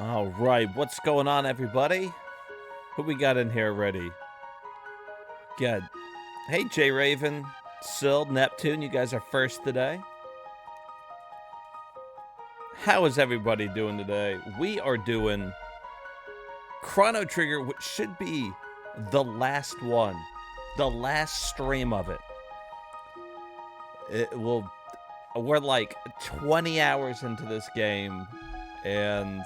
All right, what's going on, everybody? Who we got in here already? Good. Hey, J Raven, Syl, Neptune, you guys are first today. How is everybody doing today? We are doing Chrono Trigger, which should be the last one, the last stream of it. We're like 20 hours into this game, and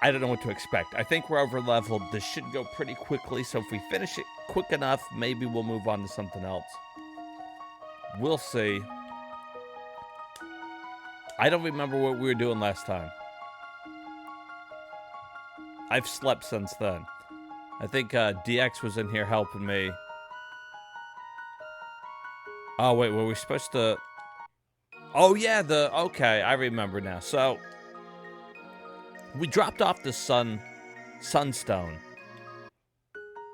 I don't know what to expect. I think we're over leveled. This should go pretty quickly, so if we finish it quick enough, maybe we'll move on to something else. We'll see. I don't remember what we were doing last time. I've slept since then. I think DX was in here helping me. Oh, wait, were we supposed to... Oh, yeah, okay, I remember now. So, we dropped off the Sunstone.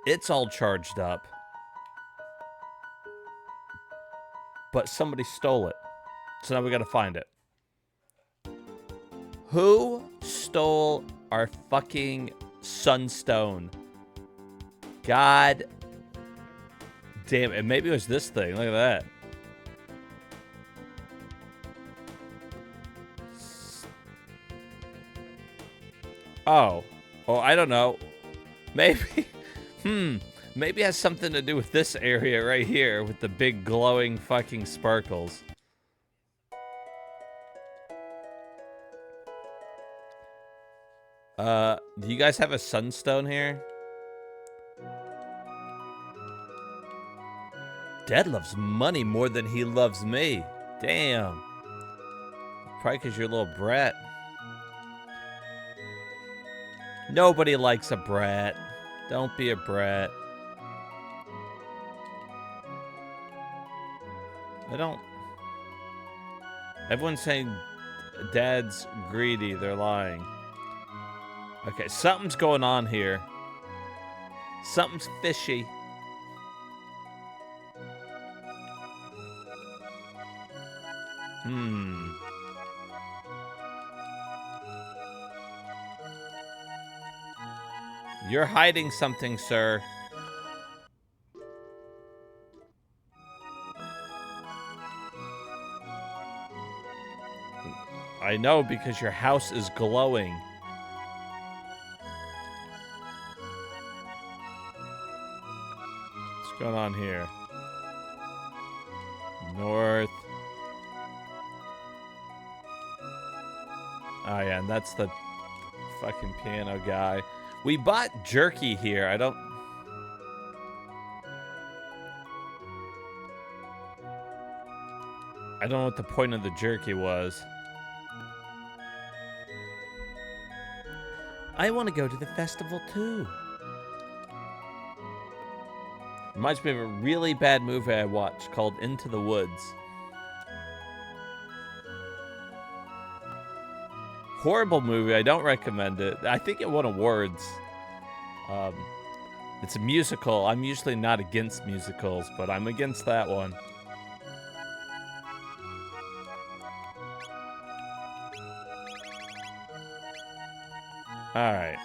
It's all charged up. But somebody stole it. So now we gotta find it. Who stole our fucking Sunstone? God damn it. Maybe it was this thing. Look at that. Oh, I don't know. Maybe, maybe it has something to do with this area right here with the big glowing fucking sparkles. Do you guys have a sunstone here? Dad loves money more than he loves me. Damn. Probably because you're a little brat. Nobody likes a brat. Don't be a brat. Everyone's saying Dad's greedy. They're lying. Okay, something's going on here. Something's fishy. You're hiding something, sir. I know, because your house is glowing. What's going on here? North. Oh, yeah, and that's the fucking piano guy. We bought jerky here. I don't know what the point of the jerky was. I want to go to the festival too. Reminds me of a really bad movie I watched called Into the Woods. Horrible movie. I don't recommend it. I think it won awards. It's a musical. I'm usually not against musicals, but I'm against that one. All right.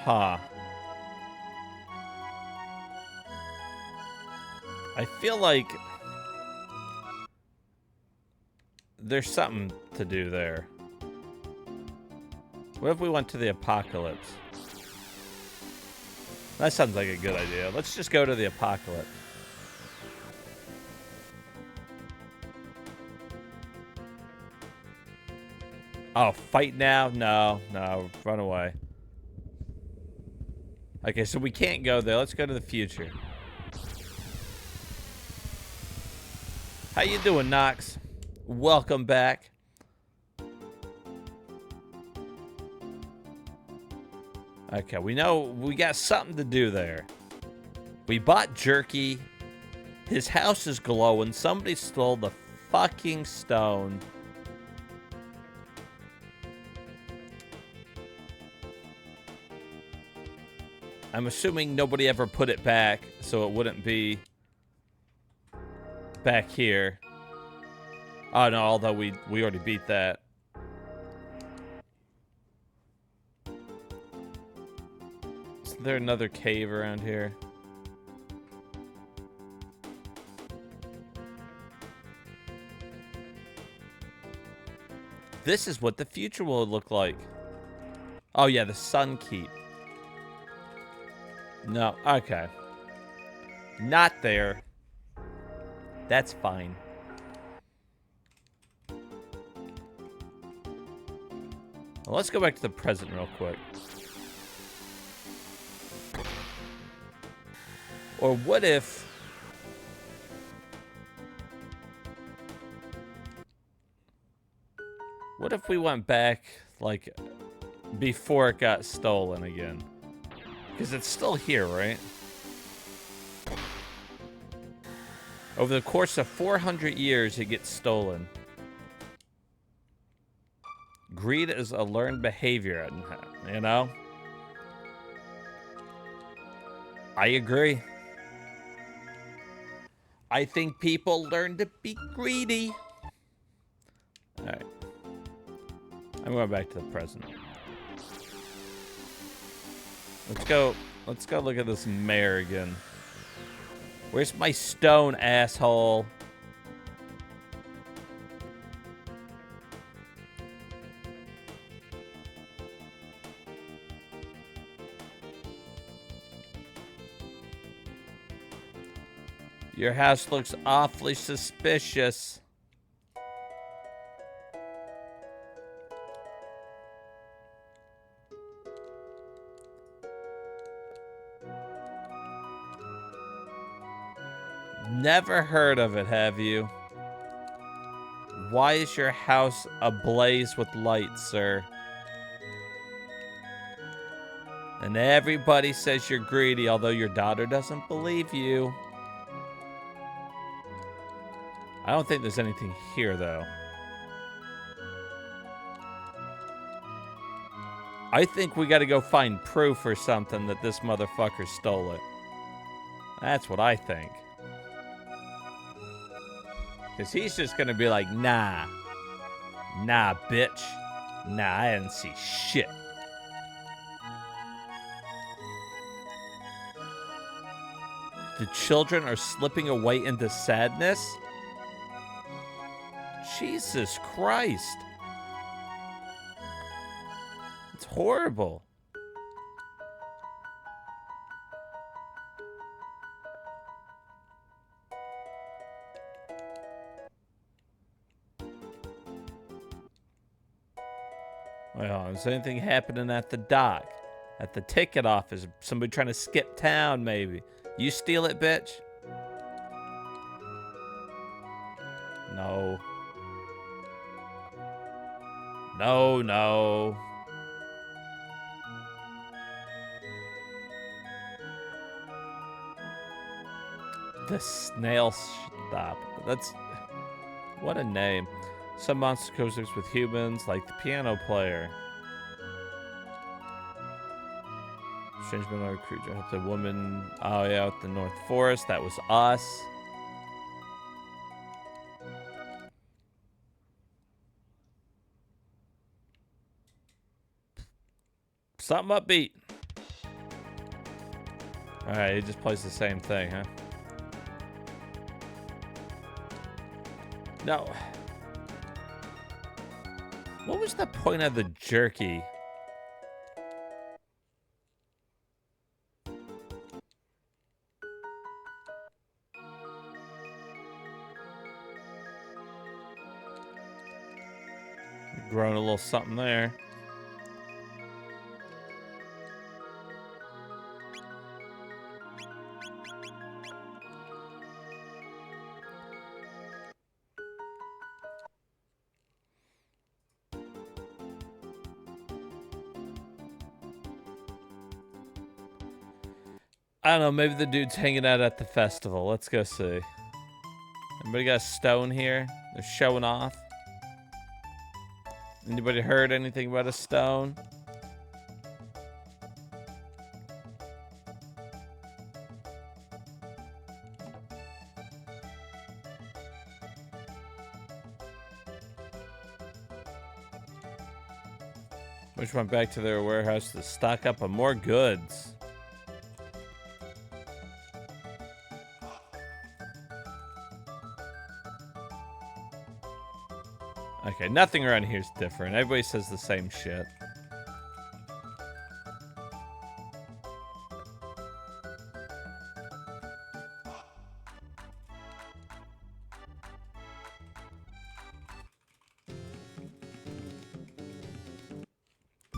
Huh. I feel like there's something to do there. What if we went to the apocalypse? That sounds like a good idea. Let's just go to the apocalypse. Oh, fight now? No, run away. Okay, so we can't go there. Let's go to the future. How you doing, Knox? Welcome back. Okay, we know we got something to do there. We bought jerky. His house is glowing. Somebody stole the fucking stone. I'm assuming nobody ever put it back, so it wouldn't be back here. Oh, no, although we already beat that. Is there another cave around here? This is what the future will look like. Oh, yeah, the Sun Keep. No, okay. Not there. That's fine. Well, let's go back to the present real quick. Or what if... What if we went back, like, before it got stolen again? Because it's still here, right? Over the course of 400 years, it gets stolen. Greed is a learned behavior, you know? I agree. I think people learn to be greedy. Alright. I'm going back to the present. Let's go look at this mayor again. Where's my stone, asshole? Your house looks awfully suspicious. Never heard of it, have you? Why is your house ablaze with light, sir? And everybody says you're greedy, although your daughter doesn't believe you. I don't think there's anything here, though. I think we gotta go find proof or something that this motherfucker stole it. That's what I think. Because he's just gonna be like, nah. Nah, bitch. Nah, I didn't see shit. The children are slipping away into sadness? Jesus Christ. It's horrible. Well, is anything happening at the dock? At the ticket office? Somebody trying to skip town, maybe? You steal it, bitch? No. No, no. The snail stop. That's... What a name. Some monsters coexist with humans, like the piano player. Strange minority creature. The woman... Oh, yeah, with the North Forest. That was us. Something upbeat. Alright, he just plays the same thing, huh? No. What was the point of the jerky? Growing a little something there. I don't know, maybe the dude's hanging out at the festival. Let's go see. Anybody got a stone here? They're showing off. Anybody heard anything about a stone? Which went back to their warehouse to stock up on more goods. Okay, nothing around here is different. Everybody says the same shit.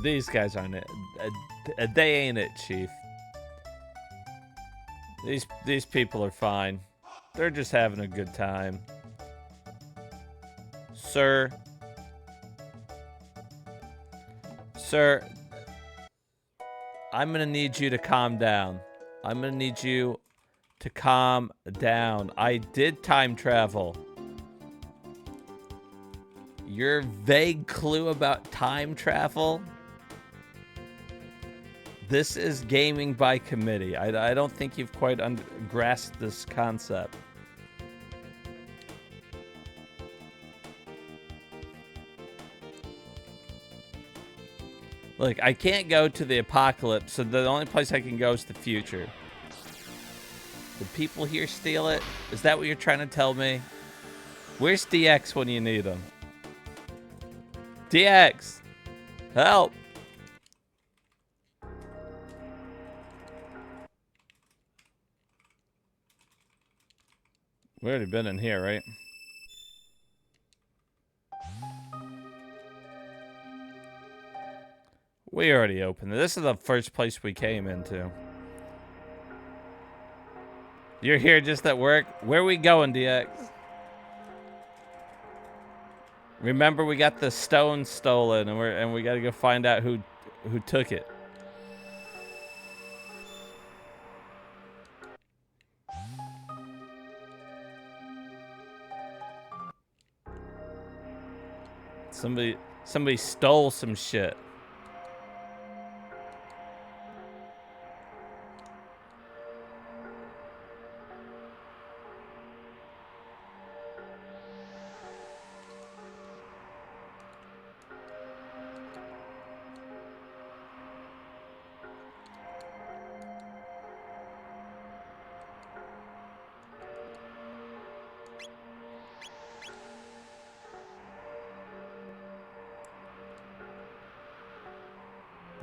These guys aren't it. They ain't it, Chief. These people are fine. They're just having a good time. Sir. Sir, I'm gonna need you to calm down. I'm gonna need you to calm down. I did time travel. Your vague clue about time travel? This is gaming by committee. I don't think you've quite grasped this concept. Look, I can't go to the apocalypse, so the only place I can go is the future. The people here steal it? Is that what you're trying to tell me? Where's DX when you need him? DX! Help! We already been in here, right? We already opened it. This is the first place we came into. You're here just at work? Where are we going, DX? Remember, we got the stone stolen, and we got to go find out who took it. Somebody stole some shit.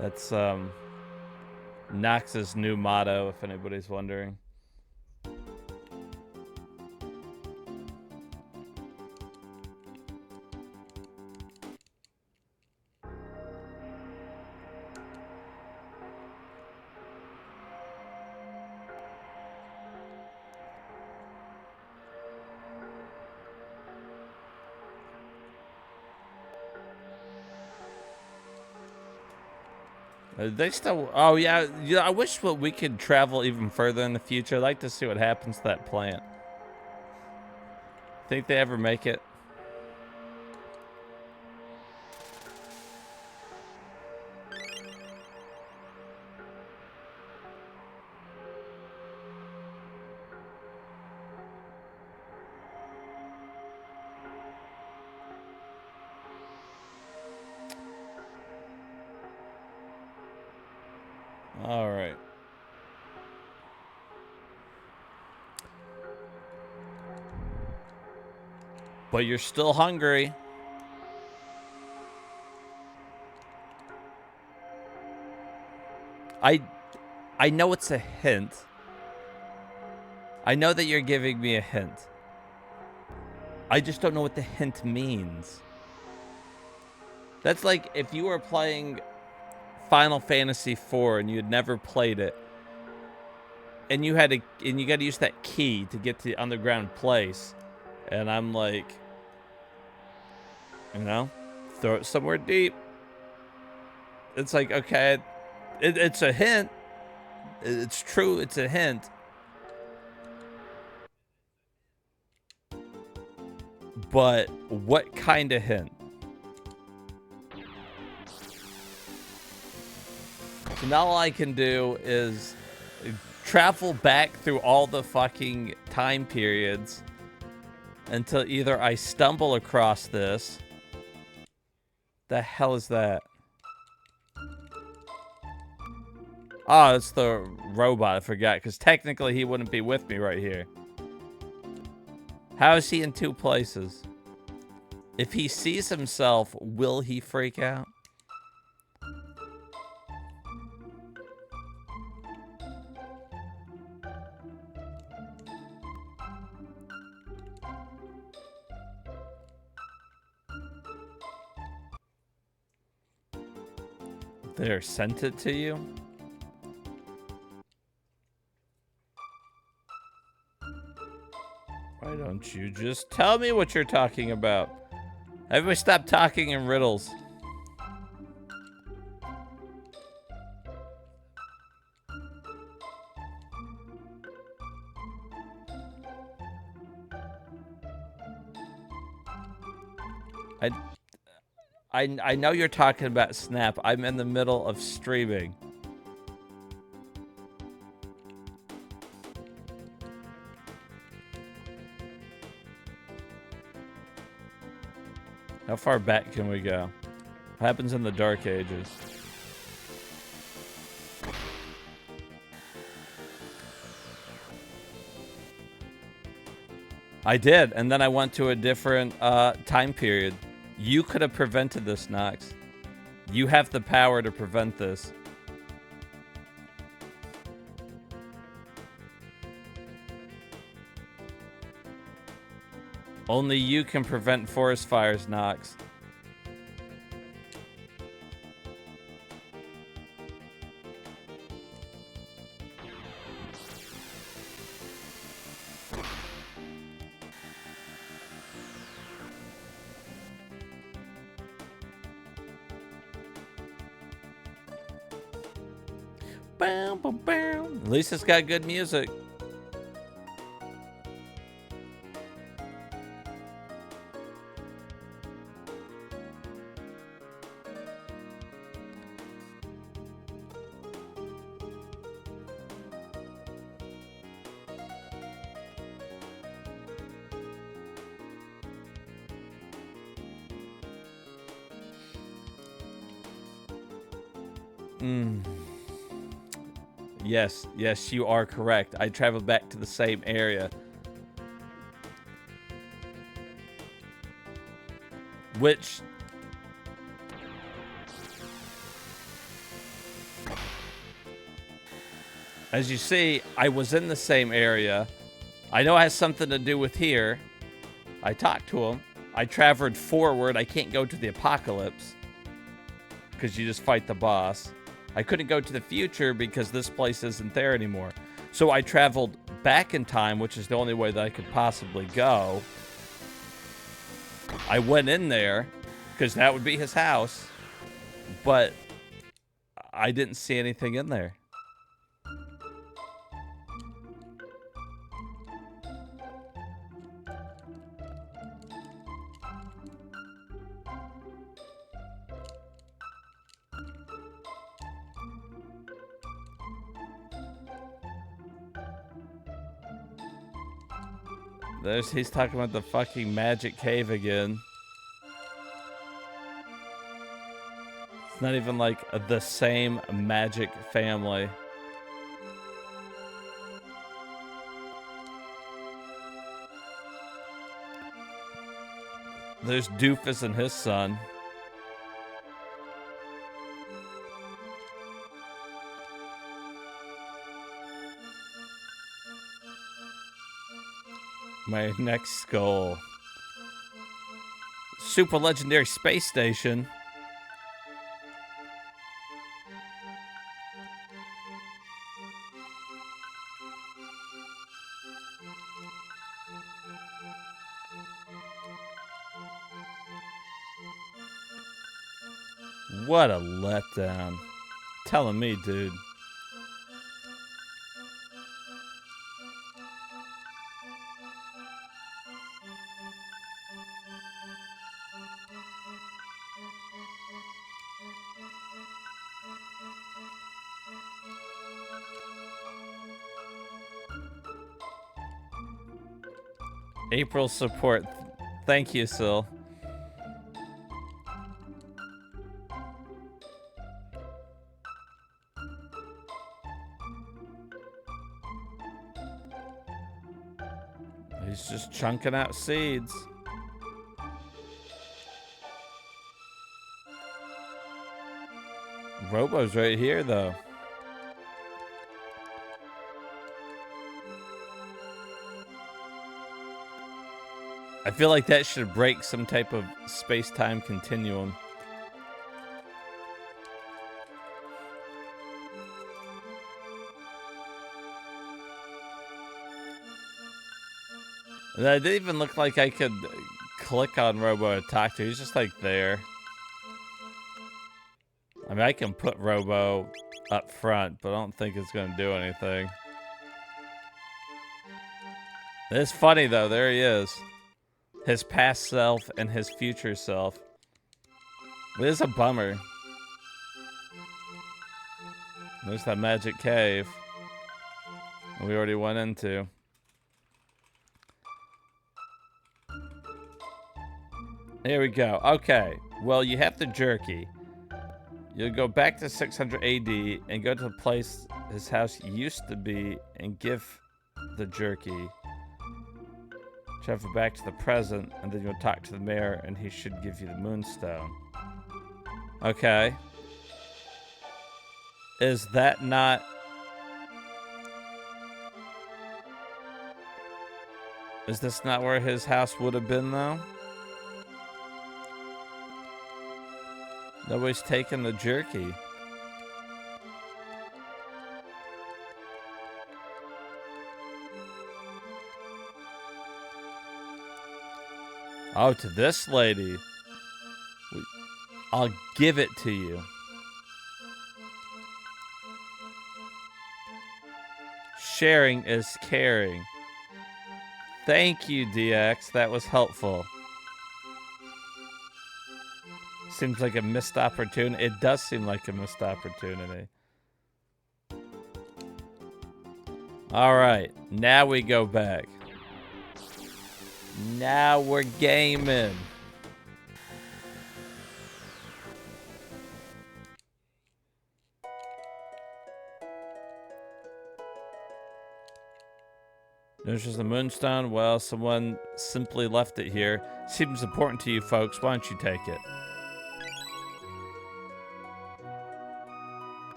That's Nox's new motto, if anybody's wondering. They still... Oh, yeah. I wish we could travel even further in the future. I'd like to see what happens to that plant. Think they ever make it? All right. But you're still hungry. I know it's a hint. I know that you're giving me a hint. I just don't know what the hint means. That's like if you were playing Final Fantasy IV and you had never played it, and you got to use that key to get to the underground place, and I'm like, you know, throw it somewhere deep. It's like, okay, it's a hint. It's true, it's a hint. But what kind of hint? So now all I can do is travel back through all the fucking time periods until either I stumble across this. The hell is that? Oh, it's the robot. I forgot, because technically he wouldn't be with me right here. How is he in two places? If he sees himself, will he freak out? They're sent it to you? Why don't you just tell me what you're talking about? Everybody stop talking in riddles. I know you're talking about Snap. I'm in the middle of streaming. How far back can we go? What happens in the Dark Ages? I did, and then I went to a different time period. You could have prevented this, Nox. You have the power to prevent this. Only you can prevent forest fires, Nox. Bam, bam, bam. At least it's got good music. Yes, you are correct. I traveled back to the same area. Which... as you see, I was in the same area. I know it has something to do with here. I talked to him. I traveled forward. I can't go to the apocalypse, because you just fight the boss. I couldn't go to the future because this place isn't there anymore. So I traveled back in time, which is the only way that I could possibly go. I went in there, because that would be his house. But I didn't see anything in there. He's talking about the fucking magic cave again. It's not even like the same magic family. There's Doofus and his son. My next goal. Super legendary space station. What a letdown. Telling me, dude. April support. Thank you, Sil. He's just chunking out seeds. Robo's right here, though. I feel like that should break some type of space-time continuum. And it didn't even look like I could click on Robo to talk to. He's just like there. I mean, I can put Robo up front, but I don't think it's going to do anything. It's funny, though. There he is. His past self and his future self. It is a bummer. There's that magic cave we already went into. Here we go. Okay. Well, you have the jerky. You'll go back to 600 AD and go to the place his house used to be and give the jerky. Travel back to the present, and then you'll talk to the mayor, and he should give you the moonstone. Okay. Is that not... Is this not where his house would have been, though? Nobody's taking the jerky. Oh, to this lady. I'll give it to you. Sharing is caring. Thank you, DX. That was helpful. Seems like a missed opportunity. It does seem like a missed opportunity. All right. Now we go back. Now we're gaming. There's just the moonstone. Well, someone simply left it here. Seems important to you folks. Why don't you take it?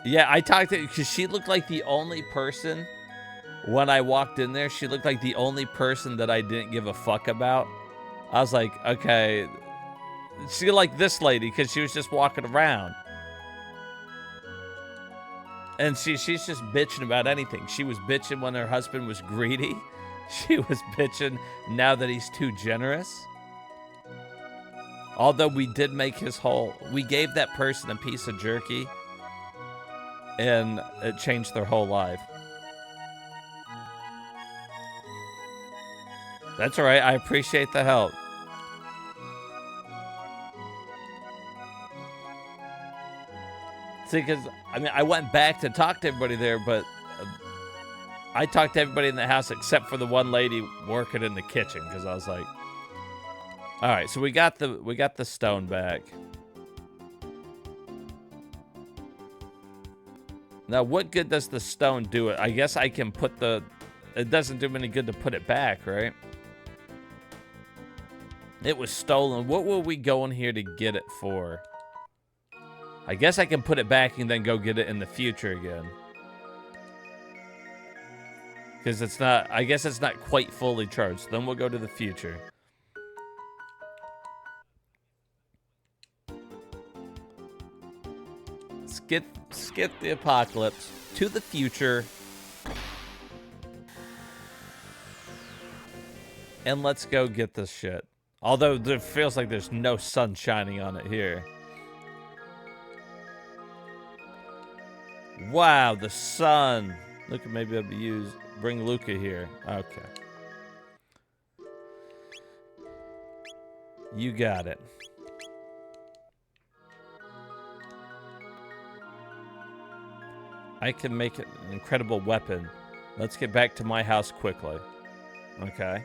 Yeah, I talked to her because she looked like the only person when I walked in there. She looked like the only person that I didn't give a fuck about. I was like, okay. She like this lady because she was just walking around. And she's just bitching about anything. She was bitching when her husband was greedy. She was bitching now that he's too generous. Although we did make his whole... We gave that person a piece of jerky. And it changed their whole life. That's all right. I appreciate the help. See, because, I mean, I went back to talk to everybody there, but I talked to everybody in the house except for the one lady working in the kitchen, because I was like, all right, so we got the stone back. Now, what good does the stone do it? I guess I can put the... It doesn't do me any good to put it back, right? It was stolen. What were we going here to get it for? I guess I can put it back and then go get it in the future again. Because it's not... I guess it's not quite fully charged. Then we'll go to the future. Skip the apocalypse to the future. And let's go get this shit. Although it feels like there's no sun shining on it here. Wow, the sun. Look, maybe I'll bring Luca here. Okay. You got it. I can make it an incredible weapon. Let's get back to my house quickly. Okay.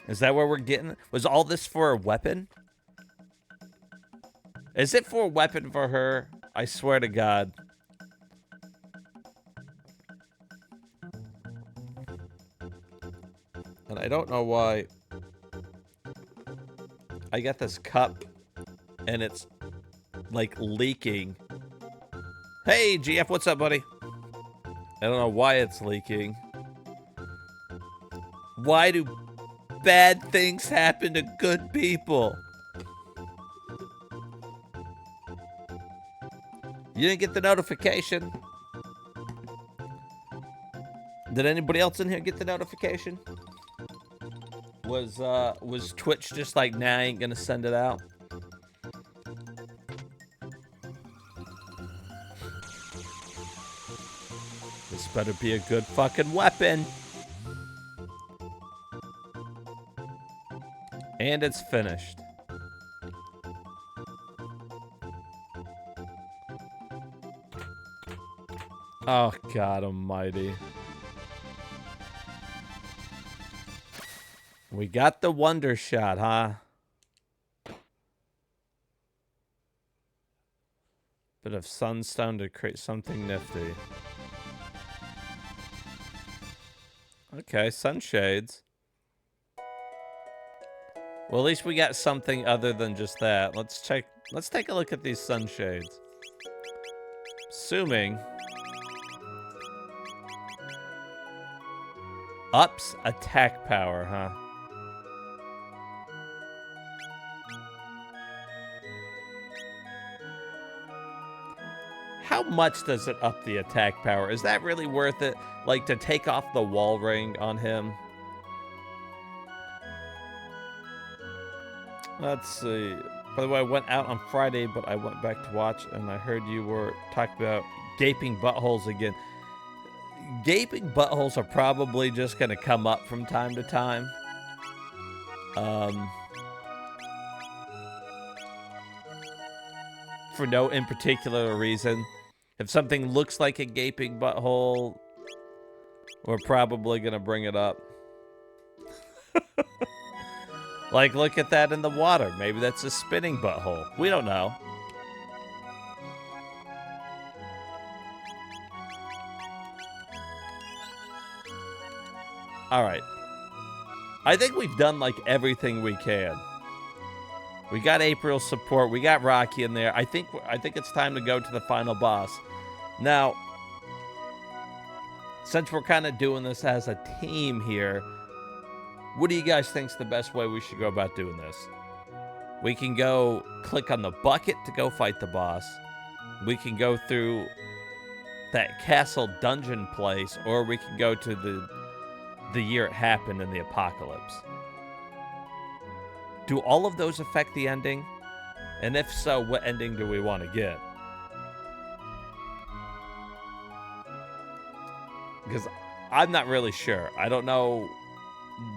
Is that where we're getting? Was all this for a weapon? Is it for a weapon for her? I swear to God. I don't know why. I got this cup, and it's, like, leaking. Hey, GF, what's up, buddy? I don't know why it's leaking. Why do bad things happen to good people? You didn't get the notification. Did anybody else in here get the notification? Was Twitch just like, nah, I ain't gonna send it out? This better be a good fucking weapon. And it's finished. Oh, God almighty. We got the wonder shot, huh? Bit of sunstone to create something nifty. Okay, sunshades. Well, at least we got something other than just that. Let's take a look at these sunshades. Assuming ups attack power, huh? How much does it up the attack power? Is that really worth it? Like, to take off the wall ring on him? Let's see. By the way, I went out on Friday, but I went back to watch, and I heard you were talking about gaping buttholes again. Gaping buttholes are probably just going to come up from time to time. For no in particular reason. If something looks like a gaping butthole, we're probably going to bring it up. Like, look at that in the water. Maybe that's a spinning butthole. We don't know. All right. I think we've done, like, everything we can. We got April's support. We got Rocky in there. I think it's time to go to the final boss. Now, since we're kind of doing this as a team here, what do you guys think's the best way we should go about doing this? We can go click on the bucket to go fight the boss. We can go through that castle dungeon place, or we can go to the year it happened in the apocalypse. Do all of those affect the ending? And if so, what ending do we want to get? Because I'm not really sure. I don't know.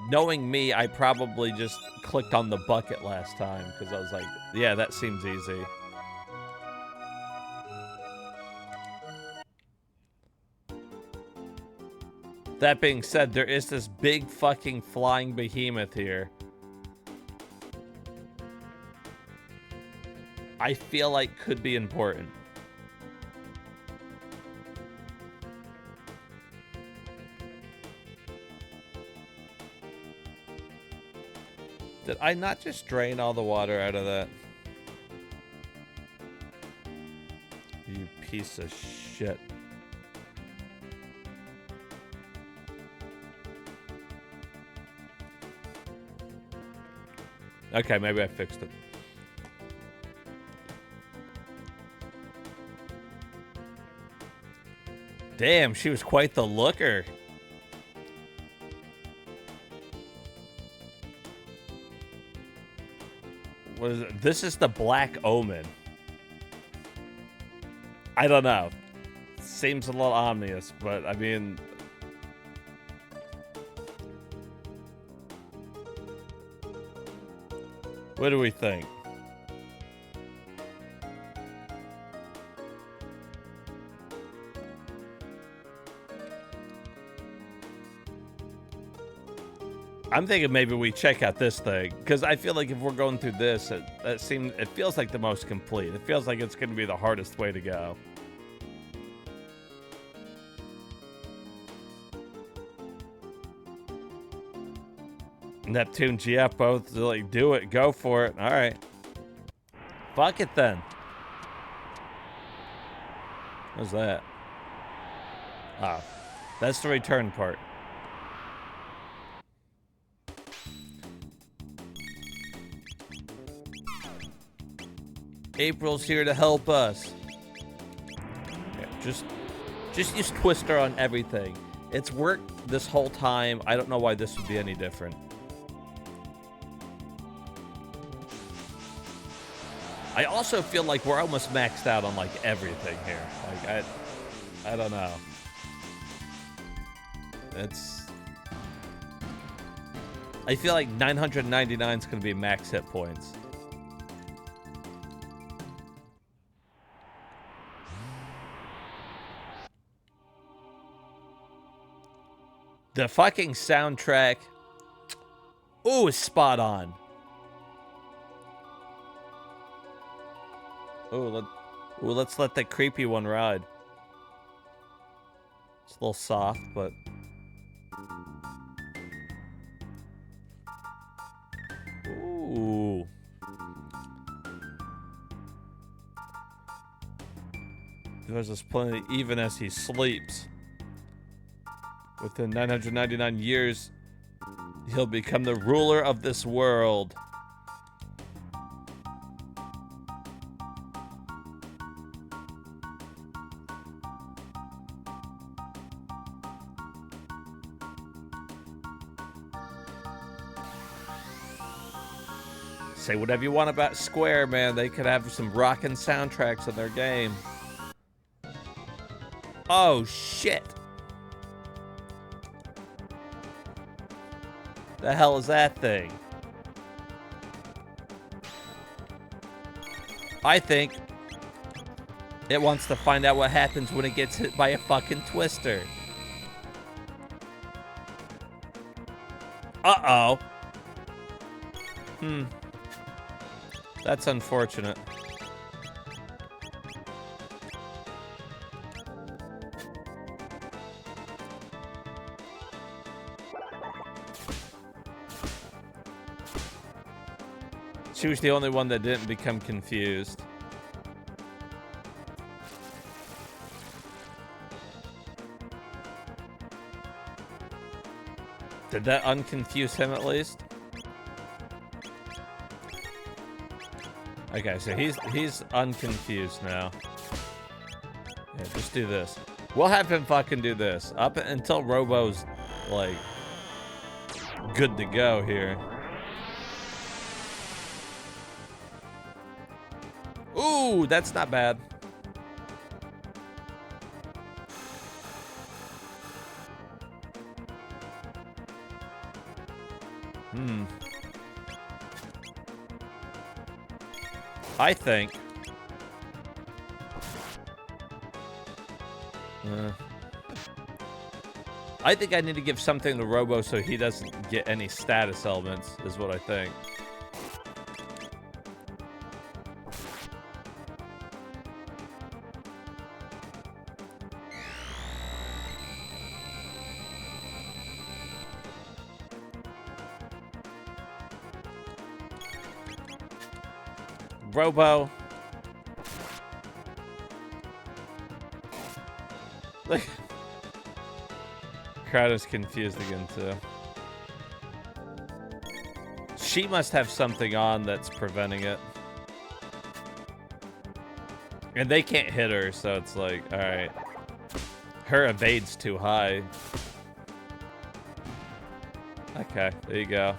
Knowing me, I probably just clicked on the bucket last time because I was like, yeah, that seems easy. That being said, there is this big fucking flying behemoth here. I feel like could be important. Did I not just drain all the water out of that? You piece of shit. Okay, maybe I fixed it. Damn, she was quite the looker. What is it? This is the Black Omen. I don't know. Seems a little ominous, but I mean... What do we think? I'm thinking maybe we check out this thing, because I feel like if we're going through this, it feels like the most complete. It feels like it's going to be the hardest way to go. Neptune, GF both like, do it, go for it. All right. Fuck it then. What's that? Oh, that's the return part. April's here to help us. Yeah, just use Twister on everything. It's worked this whole time. I don't know why this would be any different. I also feel like we're almost maxed out on like everything here. Like I don't know. I feel like 999 is gonna be max hit points. The fucking soundtrack, ooh, is spot on. Let's let that creepy one ride. It's a little soft, but ooh. There's this planet even as he sleeps. Within 999 years, he'll become the ruler of this world. Say whatever you want about Square, man. They could have some rockin' soundtracks in their game. Oh, shit. The hell is that thing? I think it wants to find out what happens when it gets hit by a fucking twister. Uh-oh. That's unfortunate. She was the only one that didn't become confused. Did that unconfuse him at least? Okay, so he's unconfused now. Yeah, just do this. We'll have him fucking do this up until Robo's like good to go here. Ooh, that's not bad. I think. I think I need to give something to Robo so he doesn't get any status elements, is what I think. Robo. Look. Chrono's confused again, too. She must have something on that's preventing it. And they can't hit her, so it's like, alright. Her evade's too high. Okay, there you go.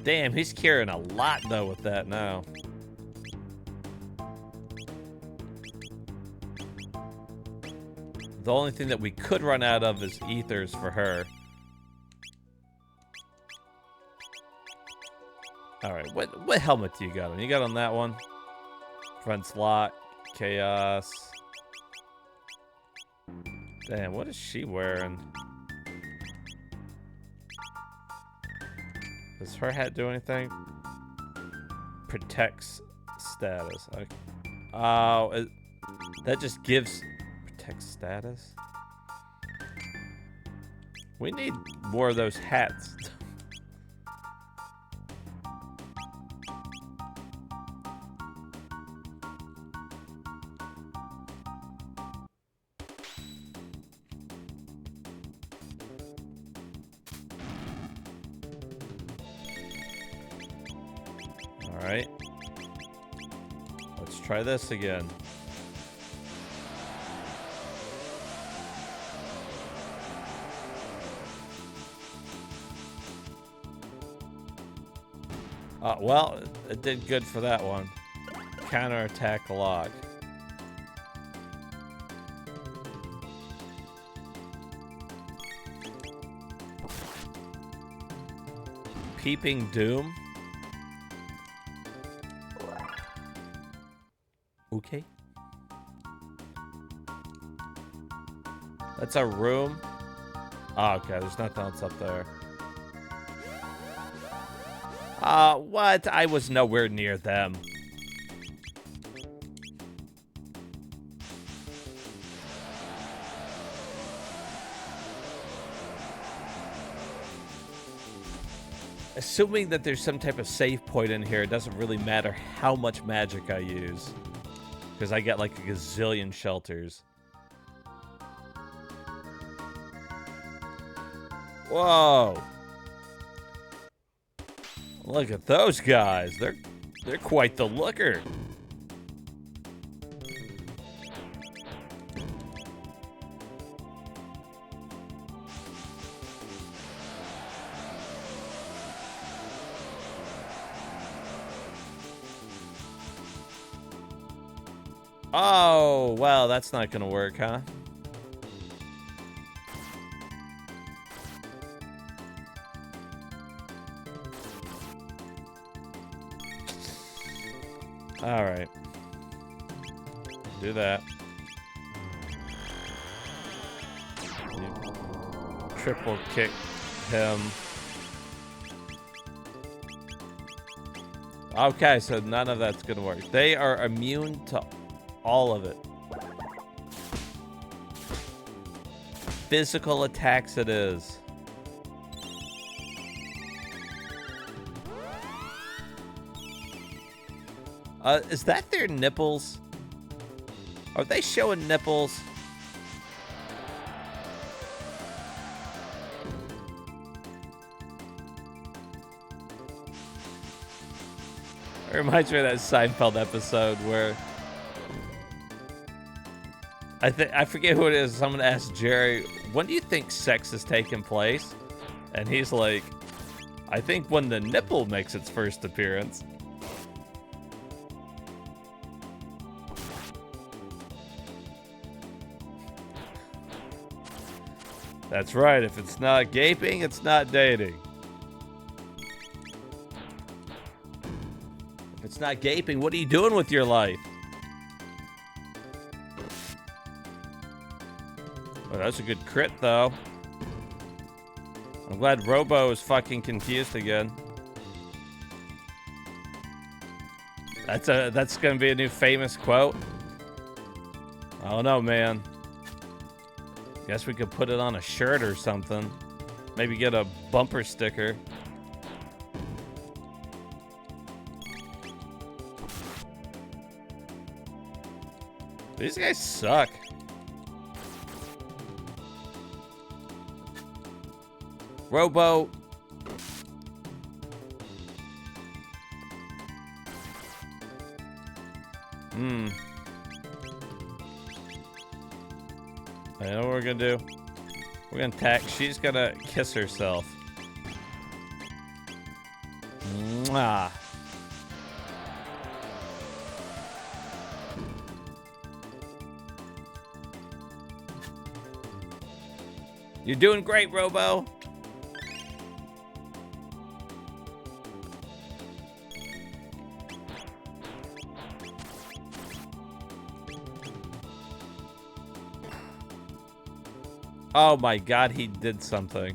Damn, he's carrying a lot, though, with that now. The only thing that we could run out of is ethers for her. Alright, what helmet do you got on? You got on that one? Front slot, chaos. Damn, what is she wearing? Does her hat do anything? Protects status. Okay. Oh, that just gives protect status. We need more of those hats. All right. Let's try this again. Well, it did good for that one. Counterattack log. Peeping Doom. Okay. That's a room. Oh, okay, there's nothing else up there. What? I was nowhere near them. Assuming that there's some type of save point in here, it doesn't really matter how much magic I use. Because I get like a gazillion shelters. Whoa. Look at those guys. They're quite the looker. Oh, well, that's not gonna work, huh? All right. Do that. Triple kick him. Okay, so none of that's gonna work. They are immune to all of it. Physical attacks it is. Is that their nipples? Are they showing nipples? It reminds me of that Seinfeld episode where I forget who it is. Someone asked Jerry, when do you think sex is taking place? And he's like, I think when the nipple makes its first appearance. That's right. If it's not gaping, it's not dating. If it's not gaping, what are you doing with your life? Oh, that's a good crit, though. I'm glad Robo is fucking confused again. That's gonna be a new famous quote. I don't know, man. Guess we could put it on a shirt or something. Maybe get a bumper sticker. These guys suck. Robo. I know what we're gonna do. We're gonna attack. She's gonna kiss herself. Mwah. You're doing great, Robo. Oh my god, he did something.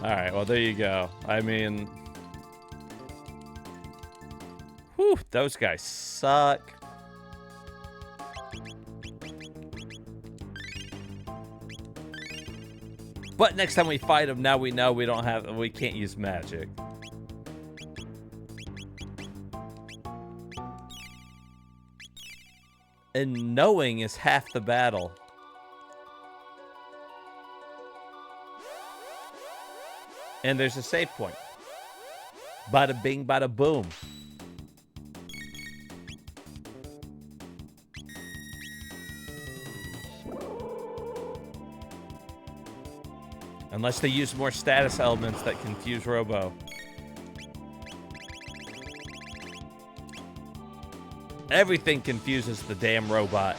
Alright, well, there you go. I mean... Whew, those guys suck. But next time we fight them, now we know we can't use magic. And knowing is half the battle. And there's a save point. Bada bing, bada boom. Unless they use more status elements that confuse Robo. Everything confuses the damn robot.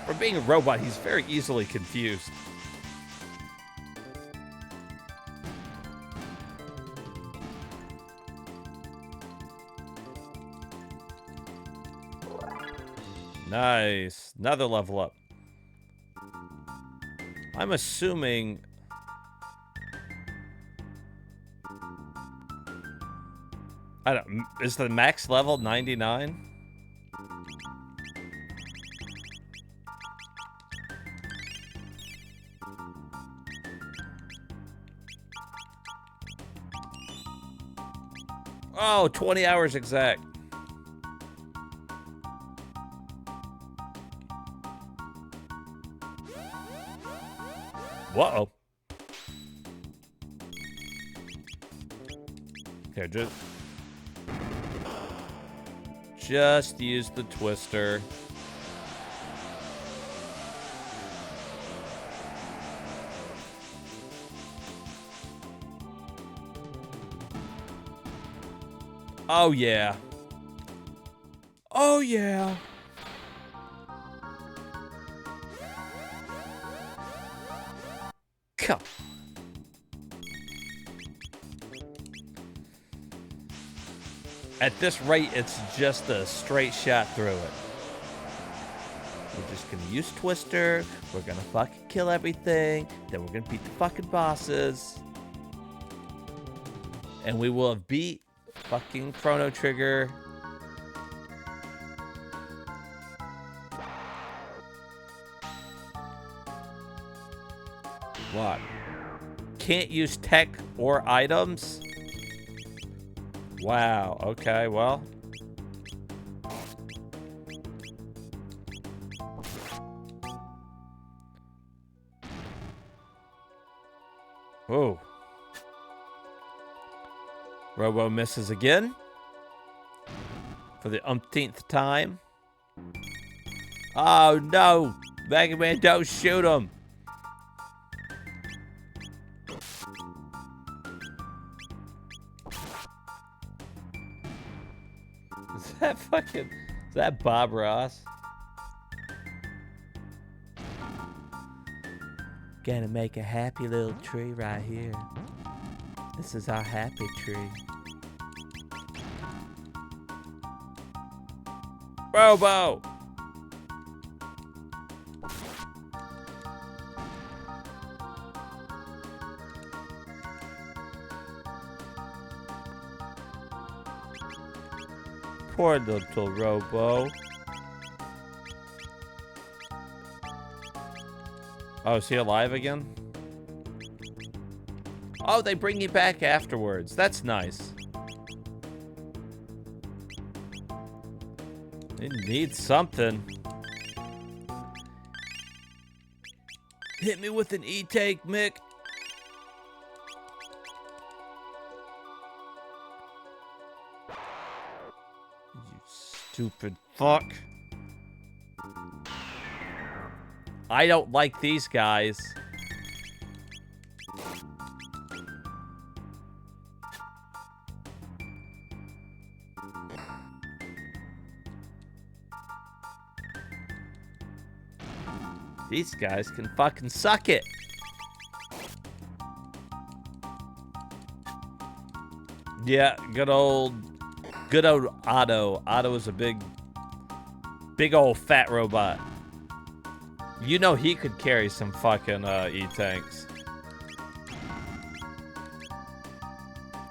For being a robot, he's very easily confused. Nice. Another level up. I'm assuming... I don't... Is the max level 99? Oh, 20 hours exact. Whoa. Here, just use the twister. Oh, yeah. Oh, yeah. Come. At this rate, it's just a straight shot through it. We're just gonna use Twister. We're gonna fucking kill everything. Then we're gonna beat the fucking bosses. And we will have beat fucking Chrono Trigger. What? Can't use tech or items? Wow, okay, well. Whoa. Robo misses again. For the umpteenth time. Oh no! Mega Man, don't shoot him! Is that Bob Ross? Gonna make a happy little tree right here. This is our happy tree. Robo! Poor little Robo. Oh, is he alive again? Oh, they bring you back afterwards. That's nice. They need something. Hit me with an E-take, Mick. You stupid fuck. I don't like these guys. These guys can fucking suck it. Yeah, good old Otto. Otto is a big old fat robot. You know he could carry some fucking E-tanks.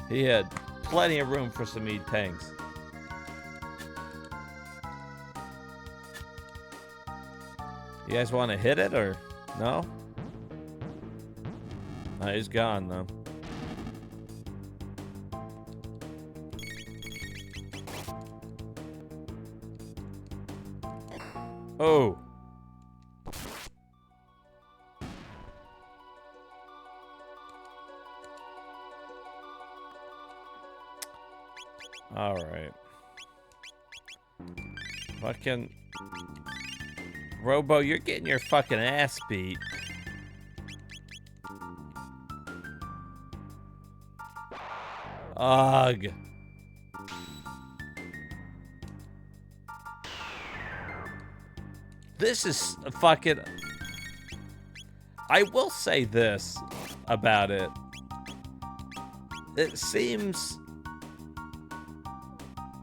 He had plenty of room for some E-tanks. You guys want to hit it or no? No, he's gone though. Oh. All right. Fucking Robo, you're getting your fucking ass beat. Ugh. This is fucking... I will say this about it. It seems...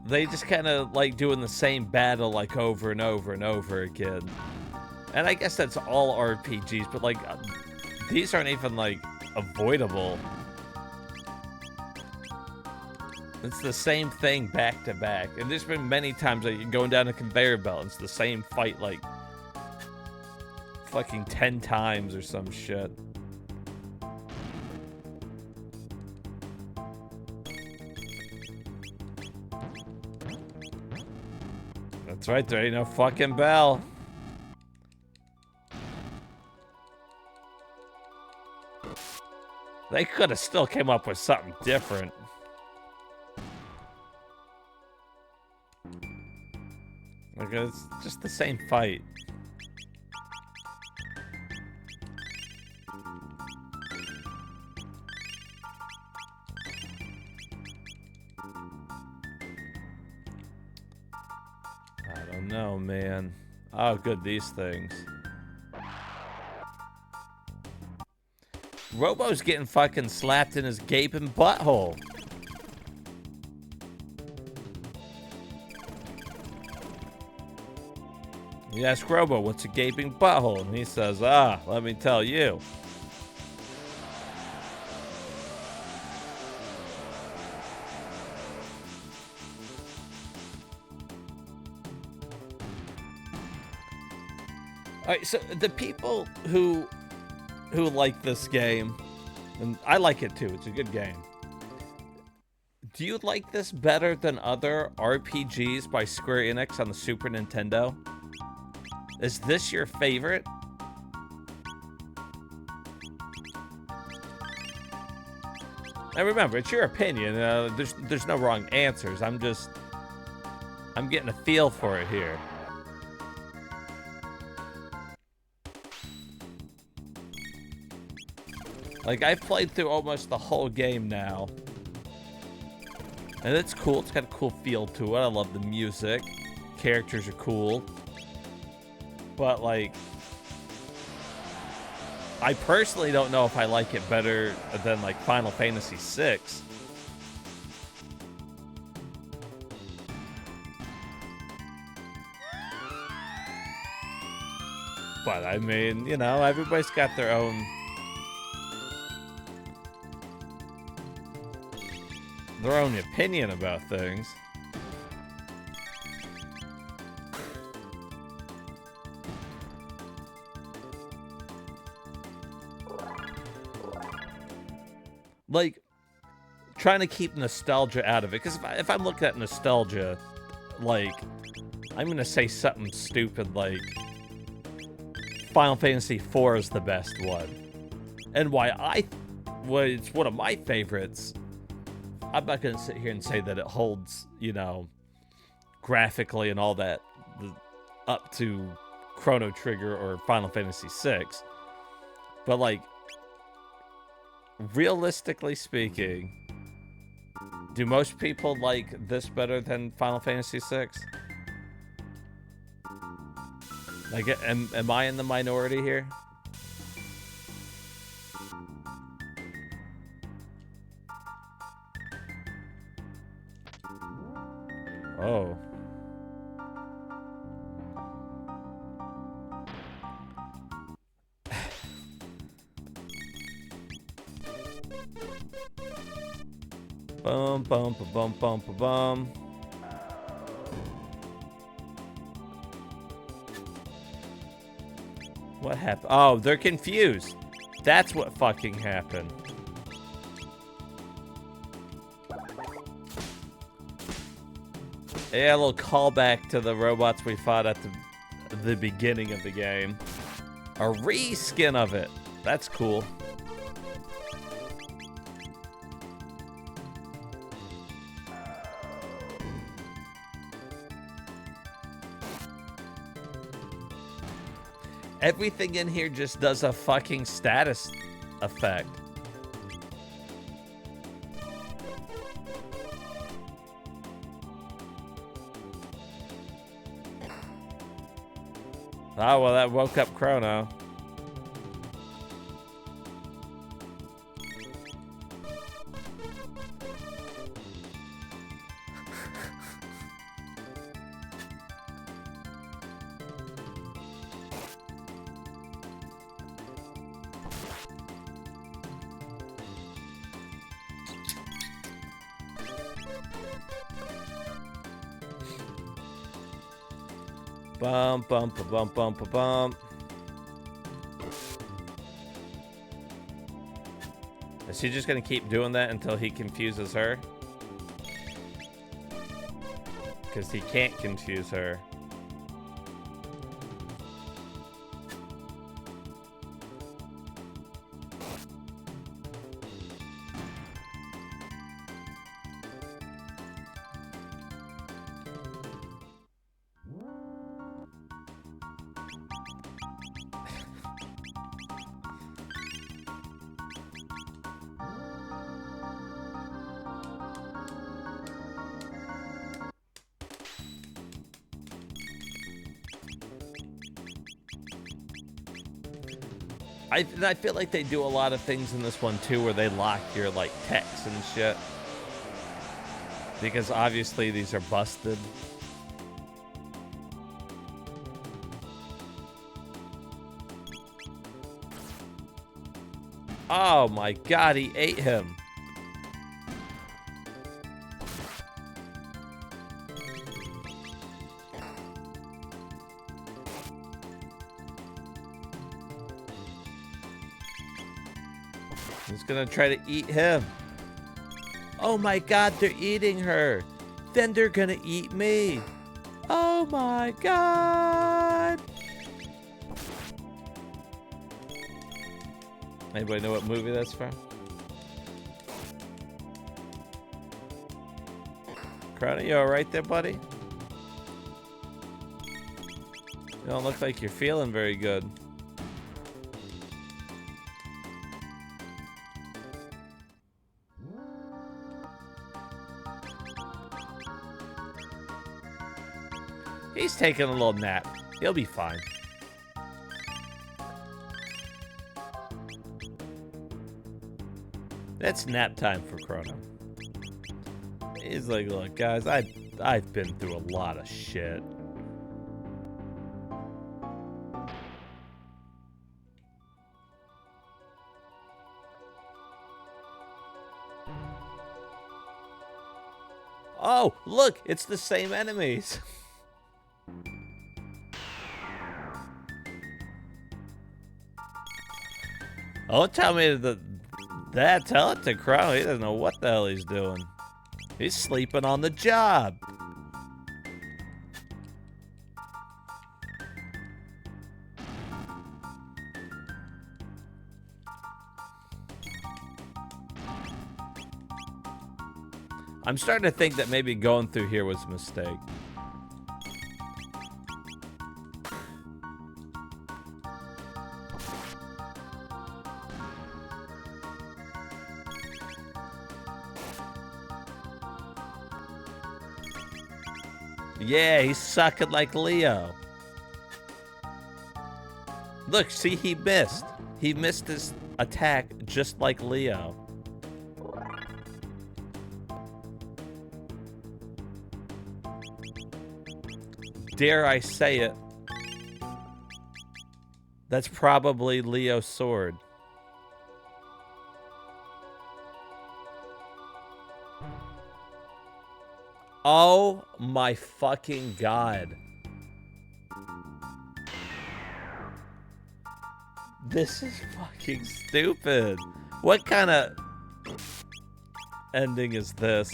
they just kind of like doing the same battle like over and over and over again. And I guess that's all RPGs, but like these aren't even like avoidable. It's the same thing back to back. And there's been many times like you're going down a conveyor belt, it's the same fight like fucking 10 times or some shit. That's right, there ain't no fucking bell. They could have still came up with something different. Like, it's just the same fight. I don't know, man. Oh, good, these things. Robo's getting fucking slapped in his gaping butthole. You ask Robo, what's a gaping butthole? And he says, let me tell you. Alright, so the people who like this game, and I like it too, it's a good game. Do you like this better than other RPGs by Square Enix on the Super Nintendo? Is this your favorite? And remember, it's your opinion. There's no wrong answers. I'm getting a feel for it here. Like, I've played through almost the whole game now. And it's cool. It's got a cool feel to it. I love the music. Characters are cool. But, like, I personally don't know if I like it better than, like, Final Fantasy VI. But, I mean, you know, everybody's got their own... opinion about things. Like, trying to keep nostalgia out of it, because if I'm looking at nostalgia, like, I'm gonna say something stupid like Final Fantasy IV is the best one, and why it's one of my favorites. I'm not gonna sit here and say that it holds, you know, graphically and all that up to Chrono Trigger or Final Fantasy VI, but like, realistically speaking, do most people like this better than Final Fantasy VI? Like, am I in the minority here? Oh. Bum, bum, ba, bum, bum, ba, bum. What happened? Oh, they're confused. That's what fucking happened. Yeah, a little callback to the robots we fought at the beginning of the game. A reskin of it. That's cool. Everything in here just does a fucking status effect. Oh, well, that woke up Chrono. Bum, bum, ba, bum, bum, ba, bum. Is he just gonna keep doing that until he confuses her? Because he can't confuse her. I feel like they do a lot of things in this one too where they lock your like text and shit. Because obviously these are busted. Oh my god, he ate him. He's gonna try to eat him. Oh my god, they're eating her. Then they're gonna eat me. Oh my god. Anybody know what movie that's from? Chrono, you alright there, buddy? You don't look like you're feeling very good. He's taking a little nap. He'll be fine. It's nap time for Chrono. He's like, look, guys, I've been through a lot of shit. Oh, look, it's the same enemies. Don't tell me that. Tell it to Chrono. He doesn't know what the hell he's doing. He's sleeping on the job. I'm starting to think that maybe going through here was a mistake. Yeah, he's sucking like Leo. Look, see, he missed. He missed his attack just like Leo. Dare I say it? That's probably Leo's sword. Oh my fucking god. This is fucking stupid. What kind of ending is this?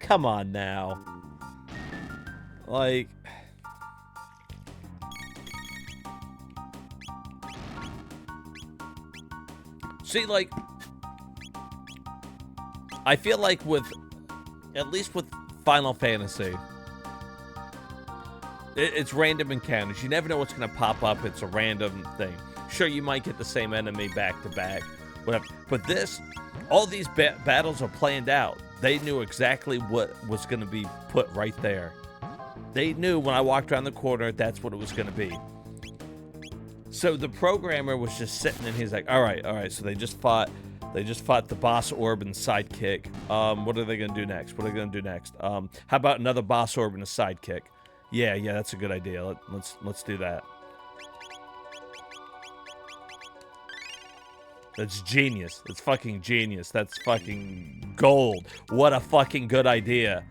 Come on now. Like... See, like... I feel like with... At least with Final Fantasy... It's random encounters. You never know what's going to pop up. It's a random thing. Sure, you might get the same enemy back to back. Whatever. But this... All these battles are planned out. They knew exactly what was going to be put right there. They knew when I walked around the corner, that's what it was going to be. So the programmer was just sitting and he's like, all right. So they just fought the boss orb and sidekick. What are they going to do next? What are they going to do next? How about another boss orb and a sidekick? Yeah, that's a good idea. Let's do that. That's genius. That's fucking genius. That's fucking gold. What a fucking good idea.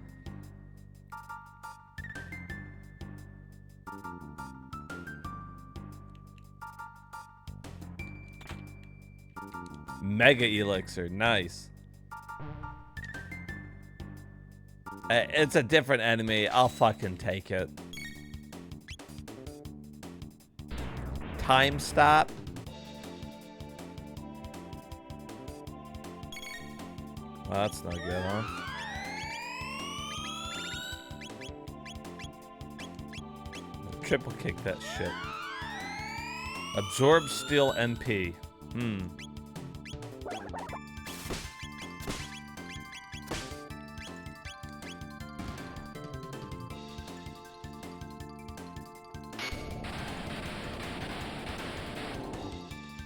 Mega Elixir. Nice. It's a different enemy. I'll fucking take it. Time stop. Well, that's not good, huh? Triple kick that shit. Absorb steel MP.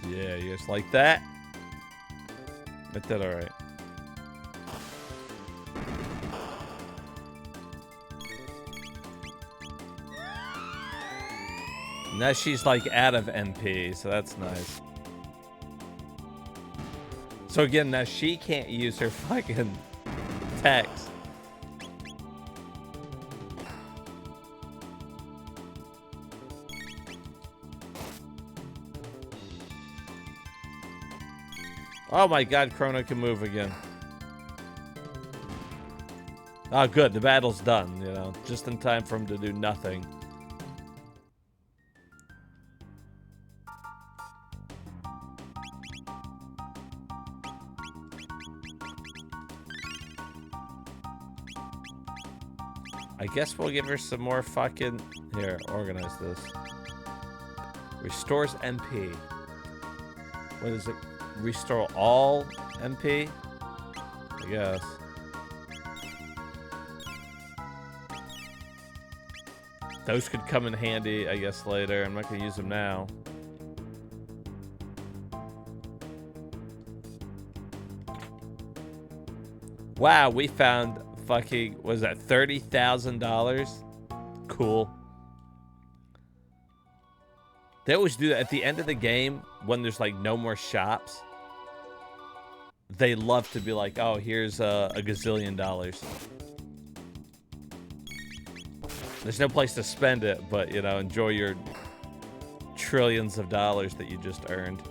Yeah, you just like that? It did alright. Now she's like out of MP, so that's nice. So again, now she can't use her fucking text. Oh my god, Chrono can move again. Oh good, the battle's done, you know, just in time for him to do nothing. I guess we'll give her some more fucking... Here, organize this. Restores MP. What is it? Restore all MP? I guess. Those could come in handy, I guess, later. I'm not going to use them now. Wow, we found fucking, what is that, $30,000? Cool. They always do that at the end of the game when there's like no more shops. They love to be like, oh, here's a gazillion dollars. There's no place to spend it, but, you know, enjoy your trillions of dollars that you just earned.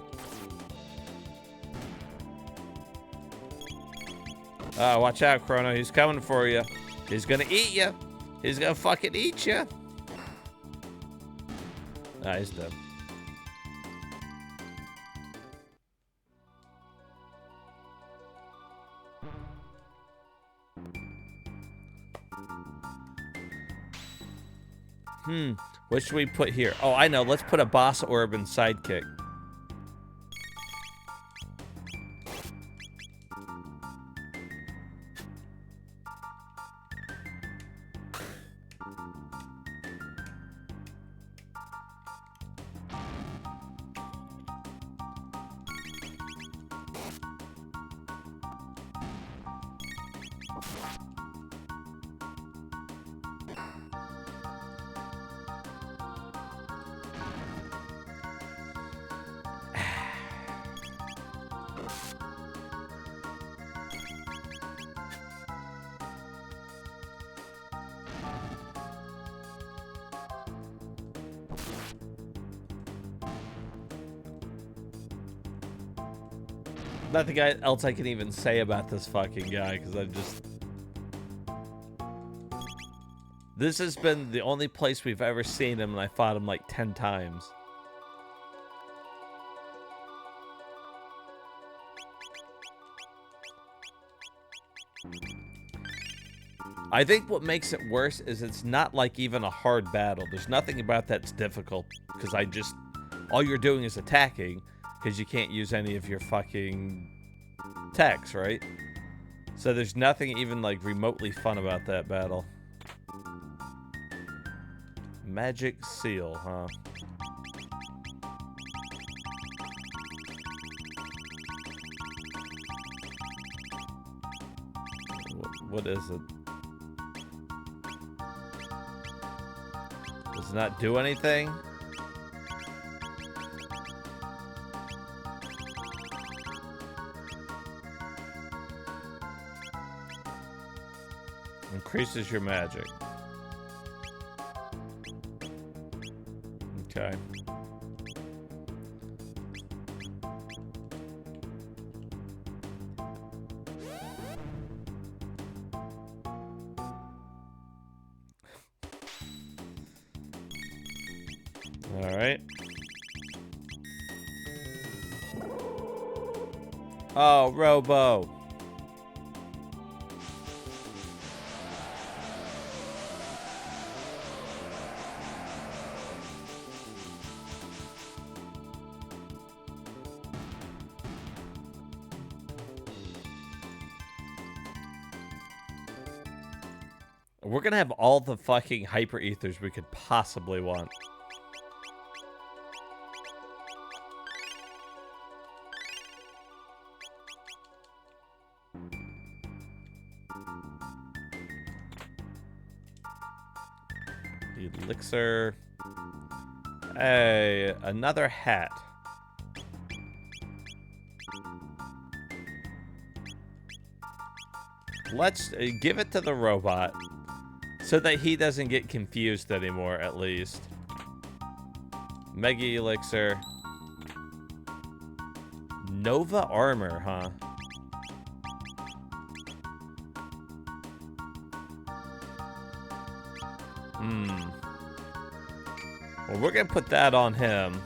Oh, watch out, Chrono. He's coming for you. He's gonna eat you. He's gonna fucking eat you. Ah, he's dead. What should we put here? Oh, I know. Let's put a boss orb and sidekick. Nothing else I can even say about this fucking guy, because I just... This has been the only place we've ever seen him, and I fought him like 10 times. I think what makes it worse is it's not like even a hard battle. There's nothing about that's difficult, because all you're doing is attacking, because you can't use any of your fucking techs, right? So there's nothing even like remotely fun about that battle. Magic seal, huh? What is it? Does it not do anything? Increases your magic. Okay. All right. Oh, Robo. We're gonna have all the fucking hyper ethers we could possibly want. Elixir. Hey, another hat. Let's give it to the robot so that he doesn't get confused anymore, at least. Mega Elixir. Nova Armor, huh? Well, we're gonna put that on him.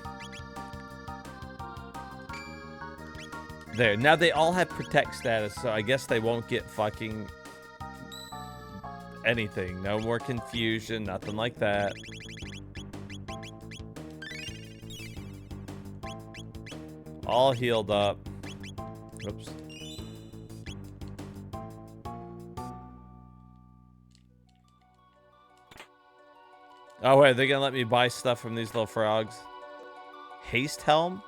There. Now they all have protect status, so I guess they won't get fucking anything. No more confusion, nothing like that. All healed up. Oops. Oh wait, they're gonna let me buy stuff from these little frogs. Haste helm?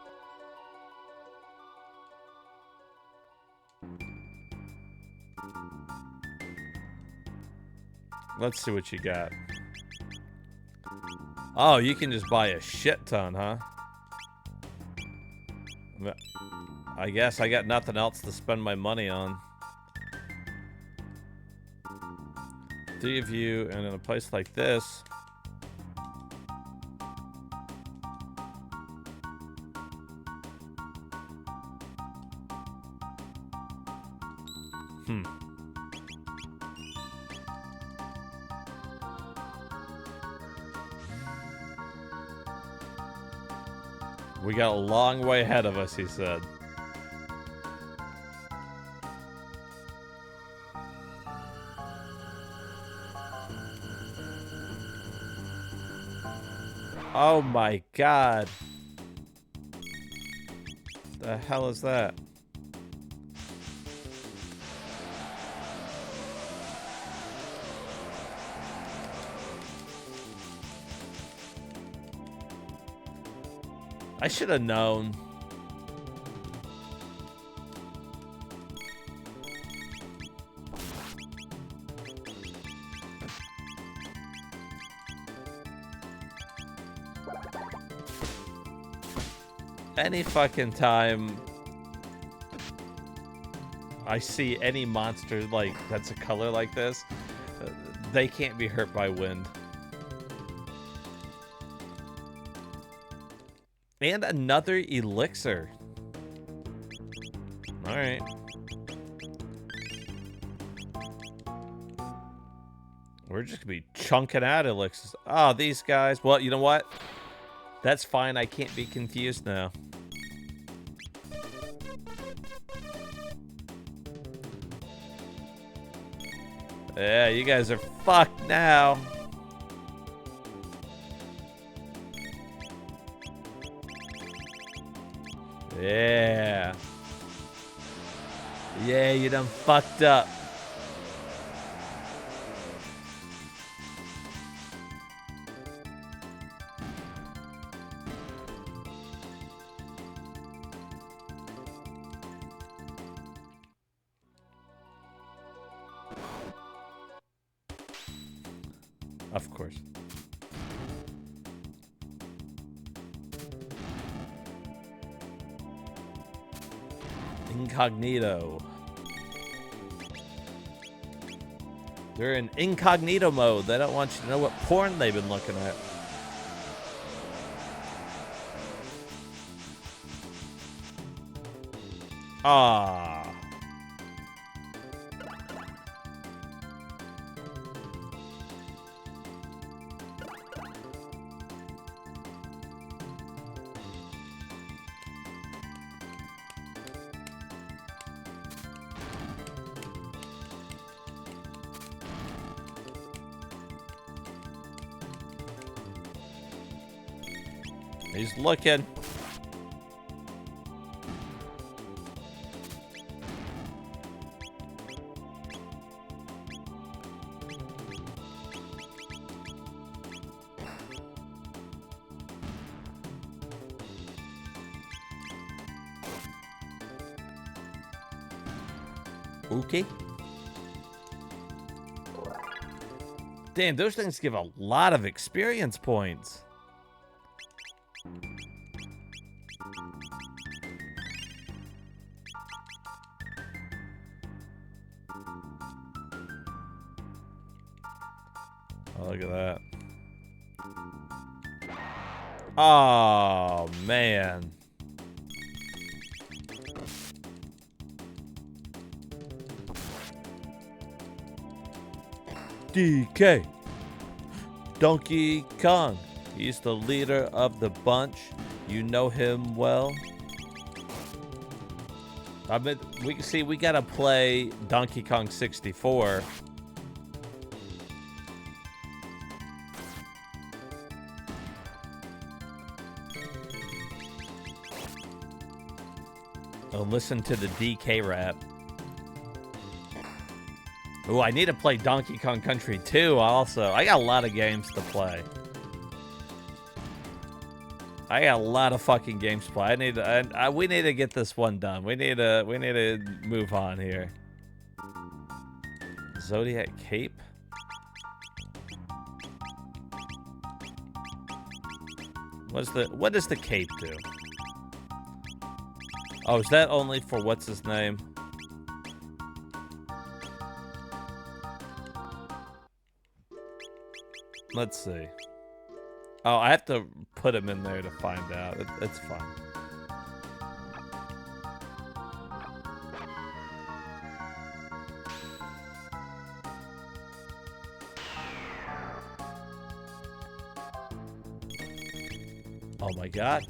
Let's see what you got. Oh, you can just buy a shit ton, huh? I guess I got nothing else to spend my money on. 3 of you, and in a place like this... We got a long way ahead of us, he said. Oh my god. The hell is that? I should have known. Any fucking time I see any monster like that's a color like this, they can't be hurt by wind. And another elixir. Alright. We're just gonna be chunking out elixirs. Oh, these guys. Well, you know what? That's fine. I can't be confused now. Yeah, you guys are fucked now. Yeah. Yeah, you done fucked up. Of course. Incognito. They're in incognito mode. They don't want you to know what porn they've been looking at. Ah. He's looking. Okay. Damn, those things give a lot of experience points. Oh, look at that. Oh, man. DK. Donkey Kong. He's the leader of the bunch. You know him well. I mean, we gotta play Donkey Kong 64. Oh, listen to the DK rap. Oh, I need to play Donkey Kong Country 2 also. I got a lot of games to play. I got a lot of fucking games to play. We need to get this one done. We need to move on here. Zodiac Cape? What does the cape do? Oh, is that only for what's his name? Let's see. Oh, I have to put him in there to find out. It's fine. Oh my god.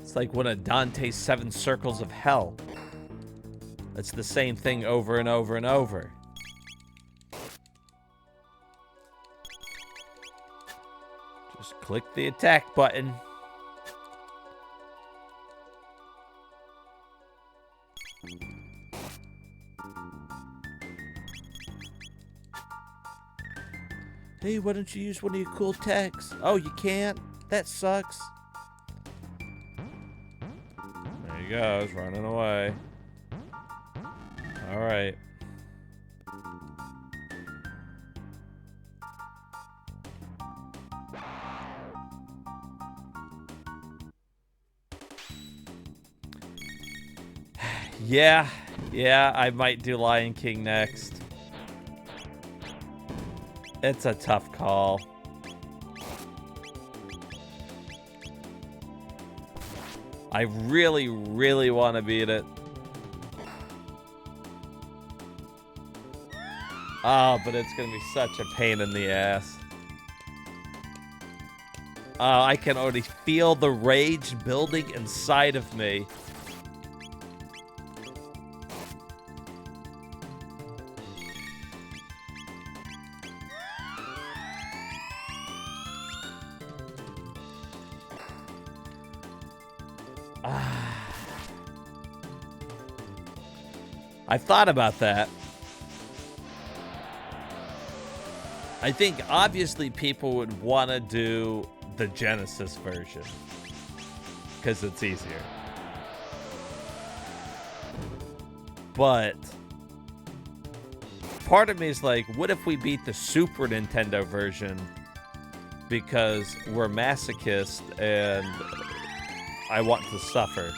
It's like one of Dante's 7 circles of hell. It's the same thing over and over and over. Just click the attack button. Hey, why don't you use one of your cool attacks? Oh, you can't? That sucks. There he goes, running away. All right. Yeah, I might do Lion King next. It's a tough call. I really, really want to beat it. Oh, but it's going to be such a pain in the ass. I can already feel the rage building inside of me. I've thought about that. I think obviously people would want to do the Genesis version because it's easier. But part of me is like, what if we beat the Super Nintendo version because we're masochists and I want to suffer?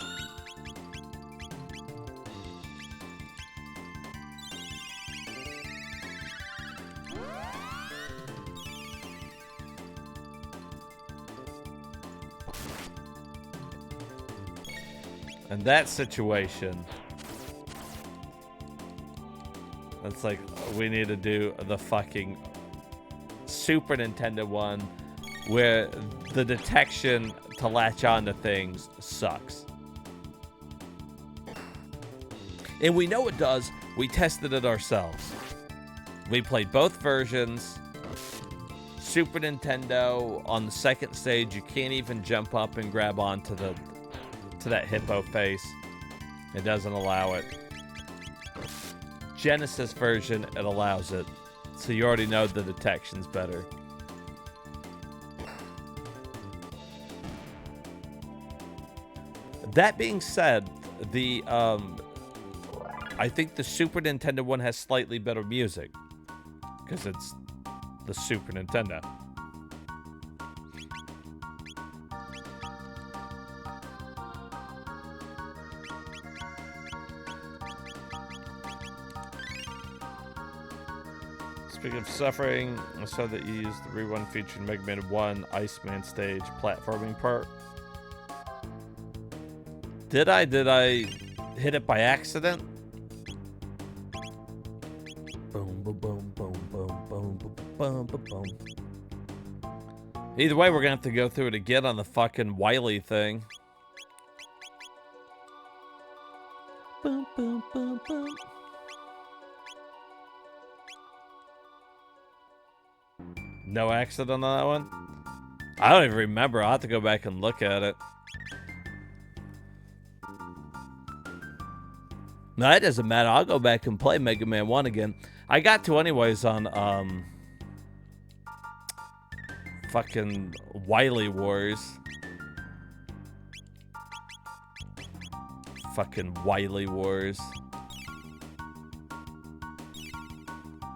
In that situation, it's like we need to do the fucking Super Nintendo one where the detection to latch onto things sucks. And we know it does. We tested it ourselves. We played both versions. Super Nintendo, on the second stage, you can't even jump up and grab onto that hippo face. It doesn't allow it. Genesis version, it allows it. So you already know the detection's better. That being said, I think the Super Nintendo one has slightly better music because it's the Super Nintendo. Speaking of suffering, I saw that you used the rewind feature in Mega Man 1 Iceman stage platforming part. Did I hit it by accident? Boom, boom, boom, boom, boom, boom, boom, boom, boom. Either way, we're gonna have to go through it again on the fucking Wily thing. Boom, boom, boom, boom. No accident on that one? I don't even remember. I'll have to go back and look at it. No, that doesn't matter. I'll go back and play Mega Man 1 again. I got to anyways on, fucking Wily Wars. Fucking Wily Wars.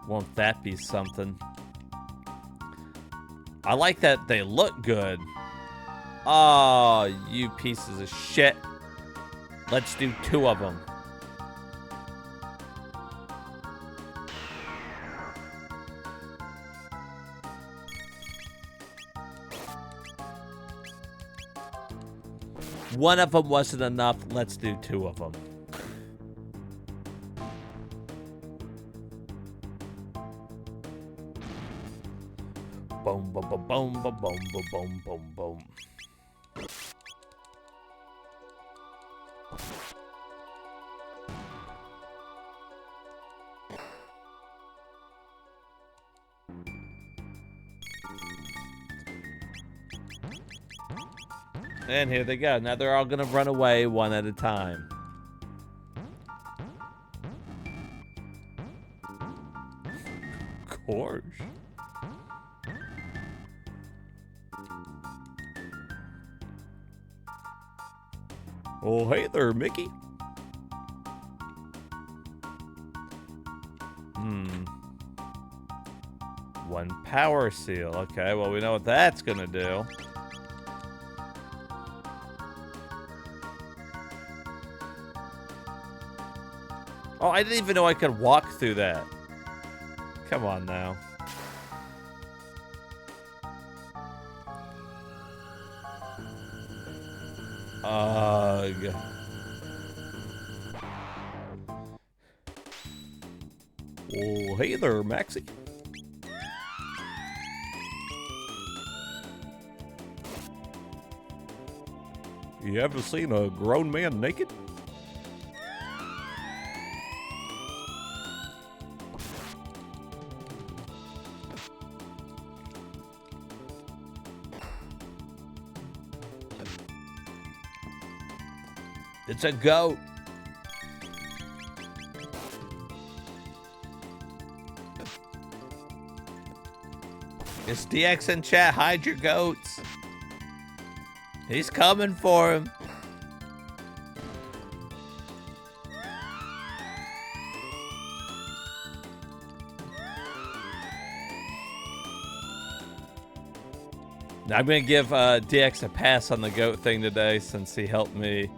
Won't that be something? I like that they look good. Oh, you pieces of shit. Let's do 2 of them. One of them wasn't enough. Let's do 2 of them. Boom, boom, boom, boom, boom, boom, boom, boom, boom. And here they go. Now they're all gonna run away one at a time. Gorge. Oh, hey there, Mickey. One power seal. Okay, well, we know what that's gonna do. Oh, I didn't even know I could walk through that. Come on now. Ugh. Oh, hey there, Maxie. You ever seen a grown man naked? It's a goat. It's DX in chat. Hide your goats. He's coming for him. I'm going to give DX a pass on the goat thing today since he helped me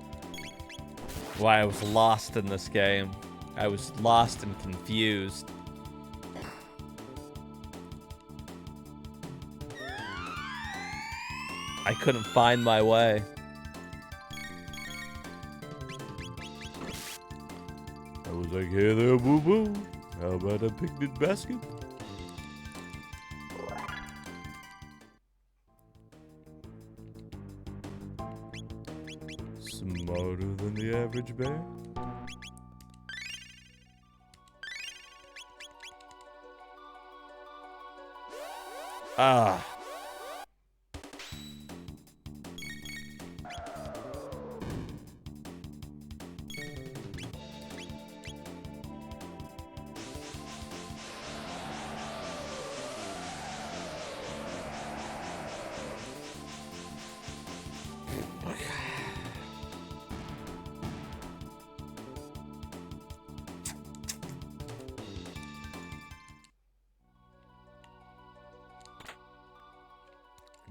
while I was lost in this game. I was lost and confused. I couldn't find my way. I was like, hey there, boo-boo. How about a picnic basket? Smarter than the average bear? Ah.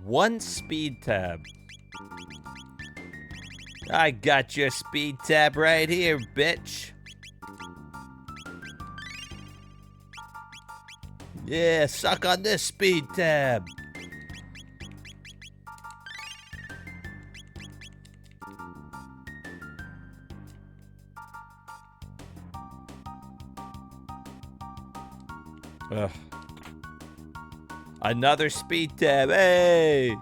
One speed tab. I got your speed tab right here, bitch. Yeah, suck on this speed tab. Ugh. Another speed tab. Hey!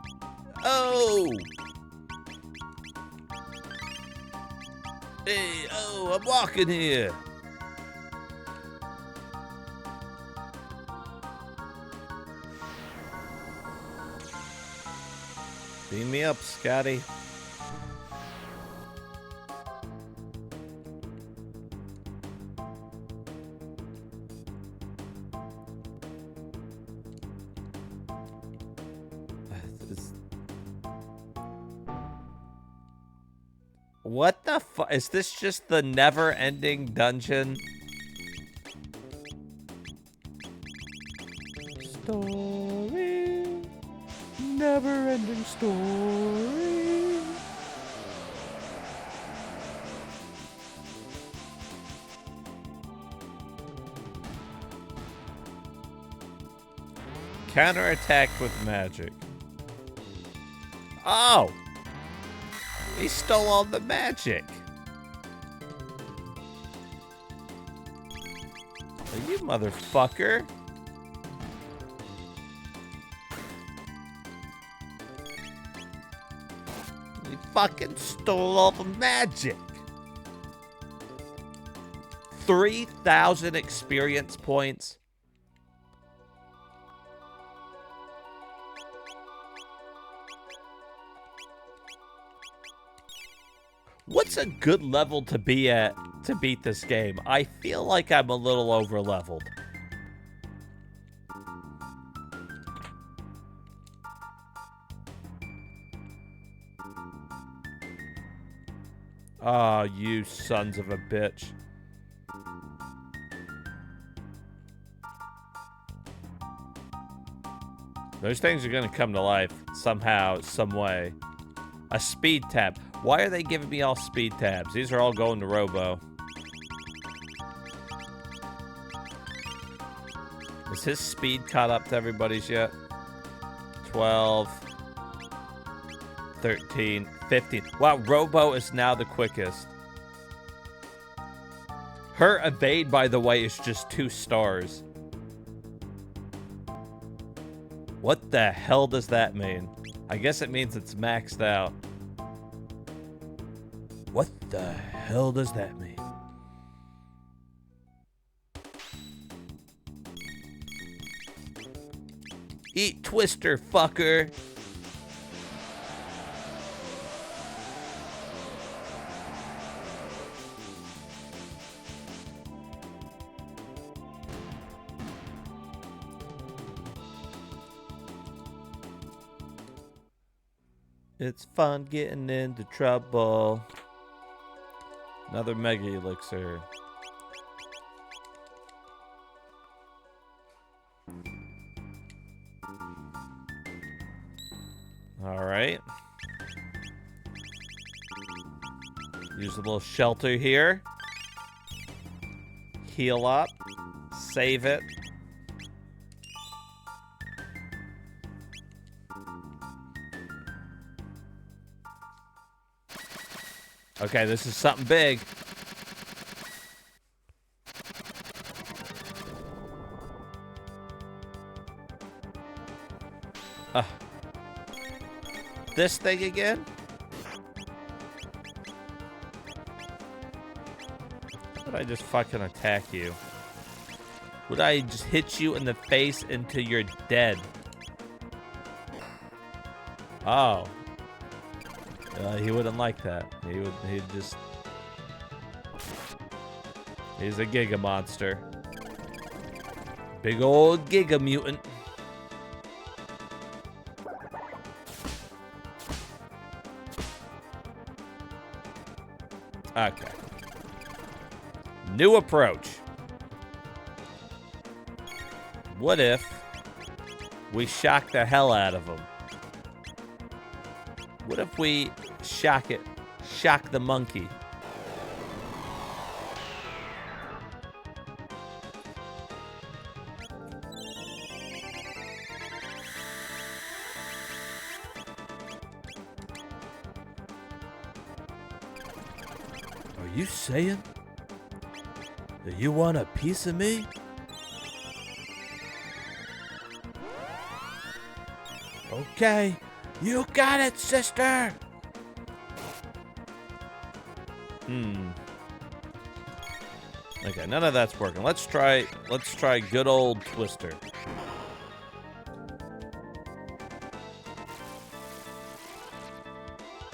Oh! Hey, oh, I'm walking here. Beam me up, Scotty. What the fuck? Is this just the never-ending dungeon? Story. Never-ending story. Counterattack with magic. Oh! He stole all the magic. You motherfucker. He fucking stole all the magic. 3,000 experience points. What's a good level to be at to beat this game? I feel like I'm a little over-leveled. Oh, you sons of a bitch. Those things are gonna come to life somehow, some way. A speed tab. Why are they giving me all speed tabs? These are all going to Robo. Is his speed caught up to everybody's yet? 12. 13, 15. Wow, Robo is now the quickest. Her evade, by the way, is just 2 stars. What the hell does that mean? I guess it means it's maxed out. What the hell does that mean? Eat Twister, fucker. It's fun getting into trouble. Another Mega Elixir. Alright. Use a little shelter here. Heal up. Save it. Okay, this is something big. This thing again? Would I just fucking attack you? Would I just hit you in the face until you're dead? Oh. He wouldn't like that. He'd just... He's a Giga monster. Big old Giga mutant. Okay. New approach. What if we shock the hell out of him? What if we shock the monkey? Are you saying that you want a piece of me? Okay, you got it, sister. Okay, none of that's working. Let's try good old Twister.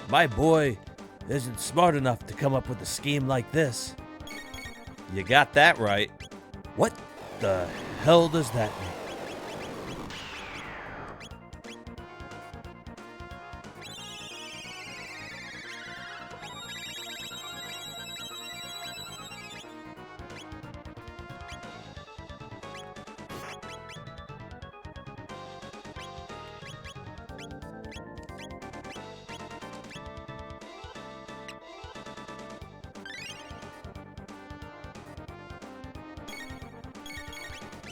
My boy isn't smart enough to come up with a scheme like this. You got that right. What the hell does that mean?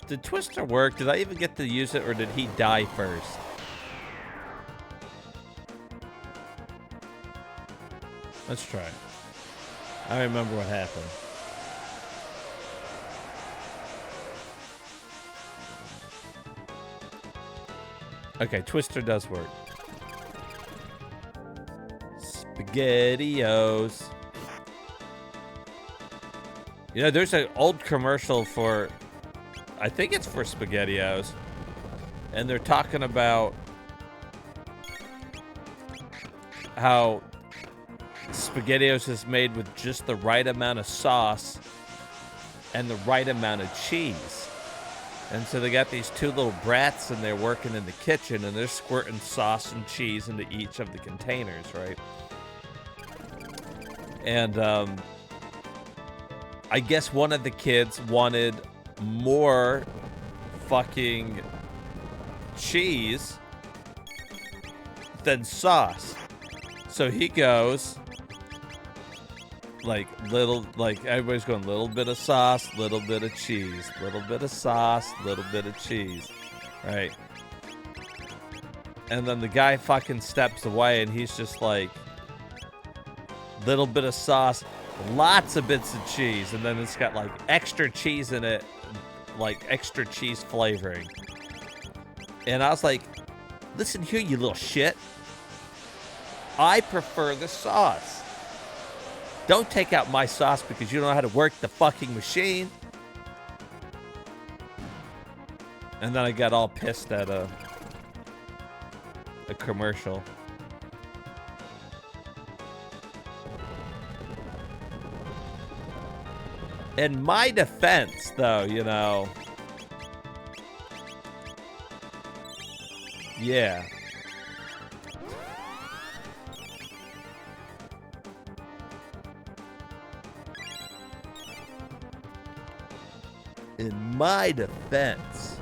Did Twister work? Did I even get to use it, or did he die first? Let's try it. I remember what happened. Okay, Twister does work. SpaghettiOs. You know, there's an old commercial for... I think it's for SpaghettiOs, and they're talking about how SpaghettiOs is made with just the right amount of sauce and the right amount of cheese. And so they got these 2 little brats, and they're working in the kitchen, and they're squirting sauce and cheese into each of the containers, right? And I guess one of the kids wanted more fucking cheese than sauce. So he goes like everybody's going little bit of sauce, little bit of cheese, little bit of sauce, little bit of cheese. Right. And then the guy fucking steps away and he's just like, little bit of sauce, lots of bits of cheese, and then it's got like extra cheese in it, like extra cheese flavoring. And I was like, listen here, you little shit. I prefer the sauce. Don't take out my sauce because you don't know how to work the fucking machine. And then I got all pissed at a commercial. In my defense, though, you know, yeah. In my defense,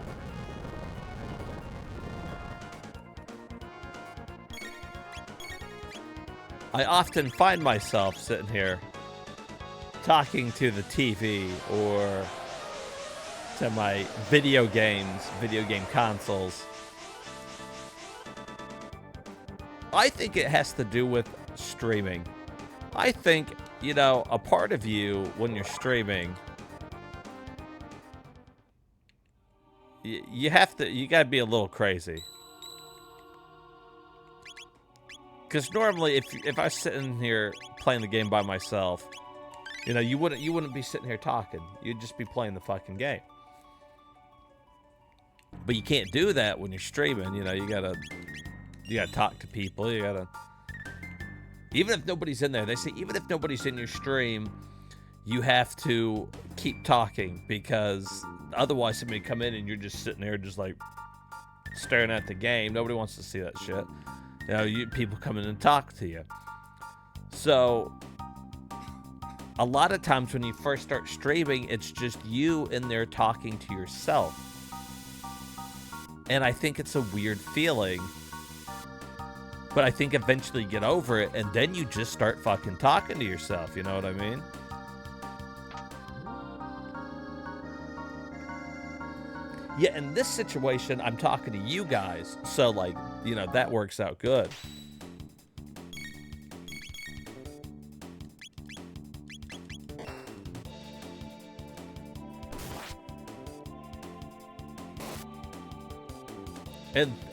I often find myself sitting here talking to the TV or to my video game consoles. I think it has to do with streaming. I think, you know, a part of you when you're streaming, you gotta be a little crazy. Because normally if I was sitting here playing the game by myself, you know, you wouldn't be sitting here talking. You'd just be playing the fucking game. But you can't do that when you're streaming. You know, you gotta talk to people. You gotta, even if nobody's in there. They say even if nobody's in your stream, you have to keep talking because otherwise somebody come in and you're just sitting there just like staring at the game. Nobody wants to see that shit. You know, people come in and talk to you. So a lot of times when you first start streaming, it's just you in there talking to yourself. And I think it's a weird feeling. But I think eventually you get over it, and then you just start fucking talking to yourself, you know what I mean? Yeah, in this situation, I'm talking to you guys, so, like, you know, that works out good.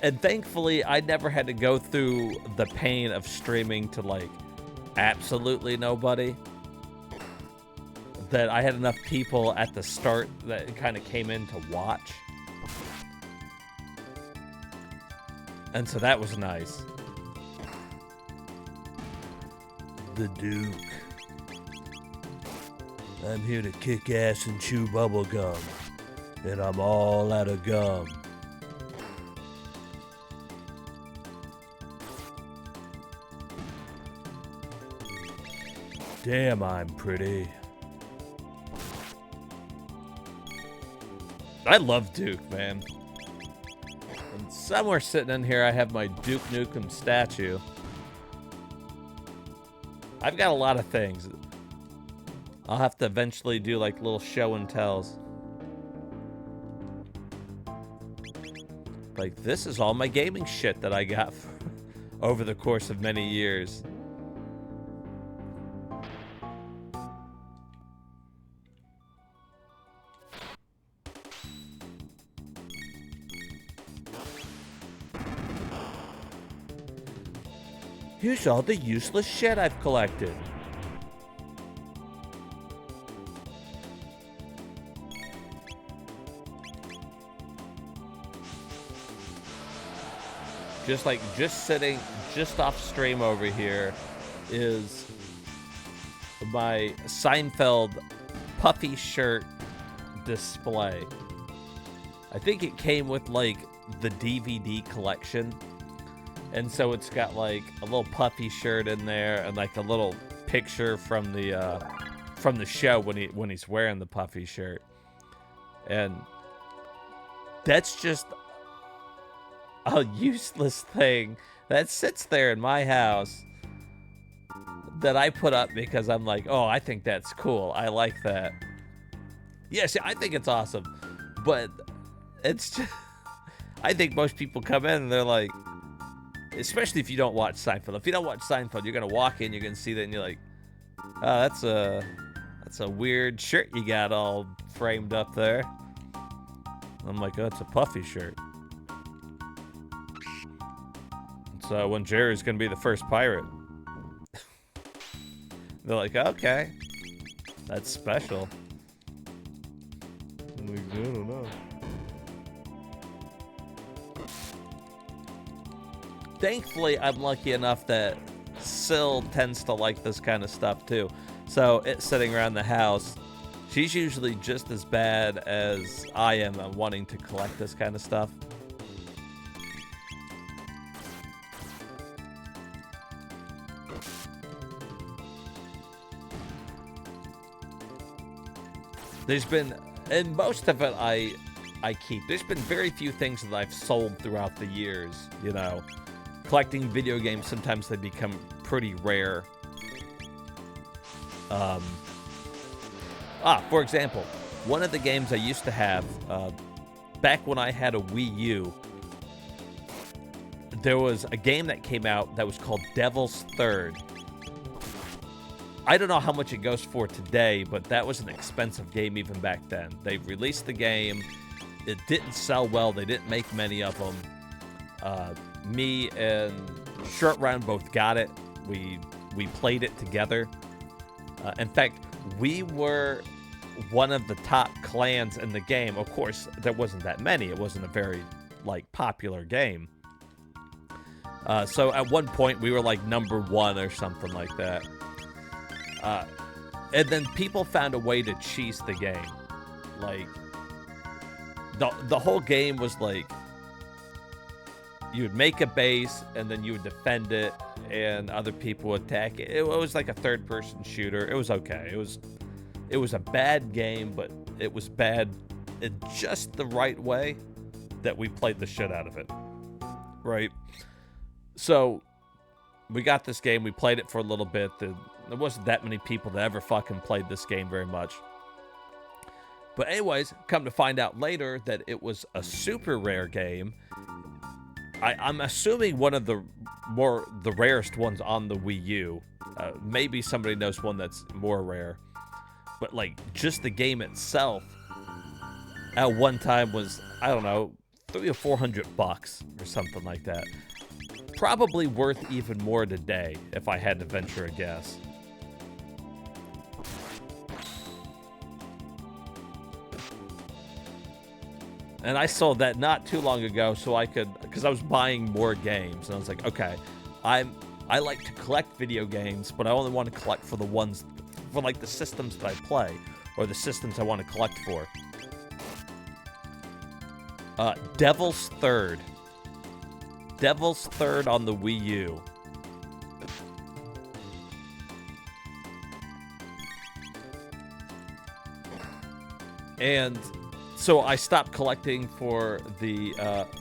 And thankfully, I never had to go through the pain of streaming to, like, absolutely nobody. That I had enough people at the start that kind of came in to watch. And so that was nice. The Duke. I'm here to kick ass and chew bubble gum. And I'm all out of gum. Damn, I'm pretty. I love Duke, man. And somewhere sitting in here, I have my Duke Nukem statue. I've got a lot of things. I'll have to eventually do like little show and tells. Like, this is all my gaming shit that I got over the course of many years. Here's all the useless shit I've collected. Just sitting just off stream over here is my Seinfeld puffy shirt display. I think it came with like the DVD collection. And so it's got like a little puffy shirt in there and like a little picture from the show when he's wearing the puffy shirt. And that's just a useless thing that sits there in my house that I put up because I'm like, oh, I think that's cool. I like that. Yes, I think it's awesome. But it's just, I think most people come in and they're like, especially if you don't watch Seinfeld. If you don't watch Seinfeld, you're gonna walk in, you're gonna see that, and you're like, oh, that's a weird shirt you got all framed up there. I'm like, oh, it's a puffy shirt. So when Jerry's gonna be the first pirate, they're like, okay, that's special. I'm like, I don't know. Thankfully, I'm lucky enough that Syl tends to like this kind of stuff too. So it's sitting around the house. She's usually just as bad as I am at wanting to collect this kind of stuff. There's been, and most of it I keep. There's been very few things that I've sold throughout the years, you know. Collecting video games, sometimes they become pretty rare. For example, one of the games I used to have, back when I had a Wii U, there was a game that came out that was called Devil's Third. I don't know how much it goes for today, but that was an expensive game even back then. They released the game. It didn't sell well. They didn't make many of them. Me and Short Round both got it. We played it together. In fact, we were one of the top clans in the game. Of course, there wasn't that many. It wasn't a very, like, popular game. So at one point, we were, like, number 1 or something like that. And then people found a way to cheese the game. Like, the whole game was, like, you would make a base, and then you would defend it, and other people would attack it. It was like a third-person shooter. It was okay. It was a bad game, but it was bad in just the right way that we played the shit out of it. Right? So, we got this game. We played it for a little bit. There wasn't that many people that ever fucking played this game very much. But anyways, come to find out later that it was a super rare game. I'm assuming one of the rarest ones on the Wii U. Maybe somebody knows one that's more rare. But, like, just the game itself at one time was, I don't know, $300 or $400 or something like that. Probably worth even more today, if I had to venture a guess. And I sold that not too long ago, so I could, because I was buying more games, and I was like, okay, I like to collect video games, but I only want to collect for the ones, for like the systems that I play, or the systems I want to collect for. Devil's Third. Devil's Third on the Wii U. And so I stopped collecting for the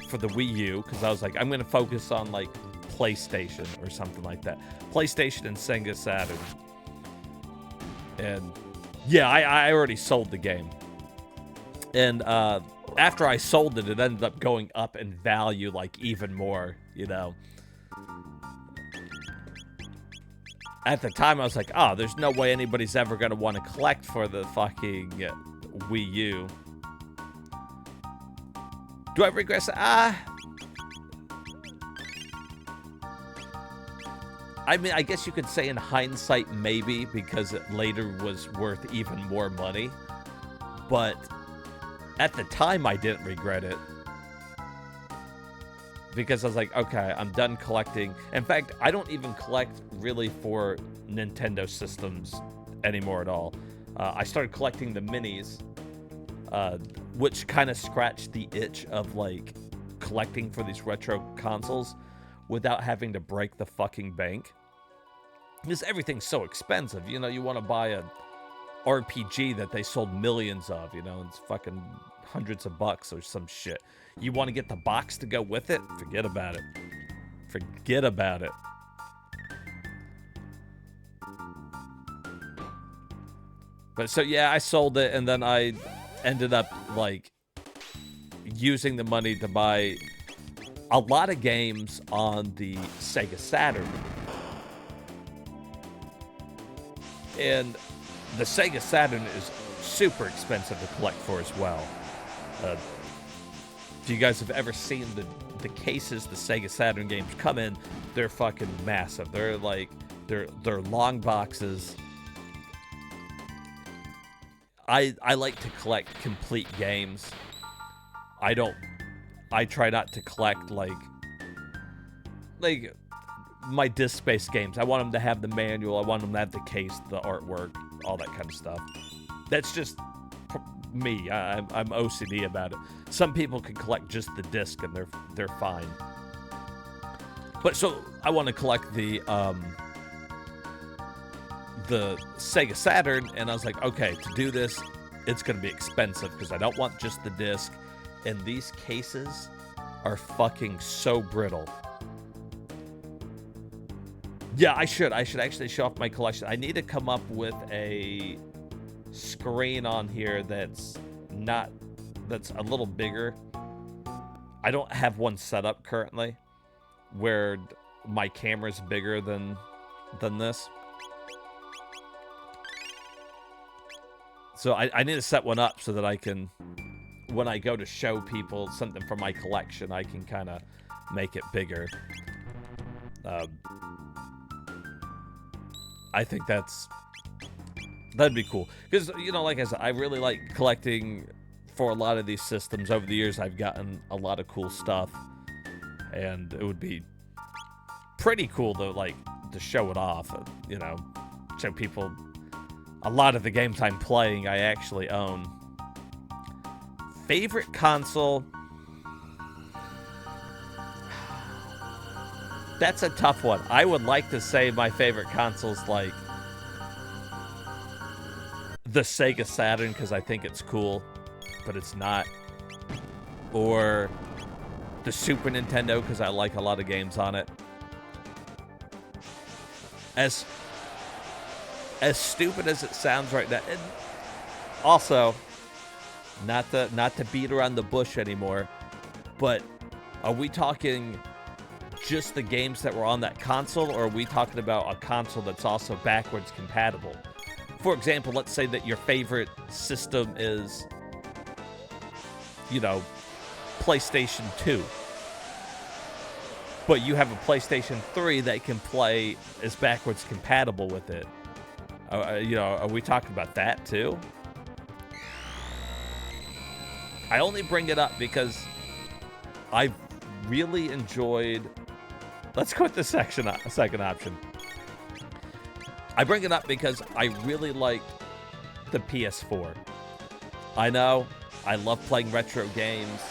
Wii U because I was like, I'm gonna focus on like PlayStation or something like that. PlayStation and Sega Saturn. And yeah, I already sold the game. And after I sold it, it ended up going up in value like even more, you know. At the time, I was like, oh, there's no way anybody's ever gonna want to collect for the fucking Wii U. Do I regret it? I mean, I guess you could say in hindsight, maybe, because it later was worth even more money. But at the time, I didn't regret it. Because I was like, okay, I'm done collecting. In fact, I don't even collect really for Nintendo systems anymore at all. I started collecting the minis, which kind of scratched the itch of, like, collecting for these retro consoles without having to break the fucking bank. Because everything's so expensive. You know, you want to buy a RPG that they sold millions of, you know, it's fucking hundreds of bucks or some shit. You want to get the box to go with it? Forget about it. Forget about it. But so, yeah, I sold it, and then I ended up, like, using the money to buy a lot of games on the Sega Saturn. And the Sega Saturn is super expensive to collect for as well. If you guys have ever seen the cases the Sega Saturn games come in, they're fucking massive. They're like, they're long boxes. I like to collect complete games. I try not to collect like my disc-based games. I want them to have the manual. I want them to have the case, the artwork, all that kind of stuff. That's just me. I'm OCD about it. Some people can collect just the disc and they're fine. But so I want to collect the Sega Saturn, and I was like, okay, to do this, it's going to be expensive because I don't want just the disc. And these cases are fucking so brittle. Yeah, I should actually show off my collection. I need to come up with a screen on here that's a little bigger. I don't have one set up currently where my camera's bigger than this. So I need to set one up so that I can, when I go to show people something from my collection, I can kind of make it bigger. I think that'd be cool. Because, you know, like I said, I really like collecting for a lot of these systems. Over the years, I've gotten a lot of cool stuff. And it would be pretty cool to show it off, you know, show people a lot of the games I'm playing I actually own. Favorite console? That's a tough one. I would like to say my favorite console's like the Sega Saturn because I think it's cool, but it's not. Or the Super Nintendo because I like a lot of games on it. As stupid as it sounds right now, and also not to beat around the bush anymore, but are we talking just the games that were on that console, or are we talking about a console that's also backwards compatible? For example, let's say that your favorite system is, you know, PlayStation 2, but you have a PlayStation 3 that can play is backwards compatible with it. You know, are we talking about that too? I only bring it up because I've really enjoyed... Let's go with the second option. I bring it up because I really like the PS4. I know I love playing retro games,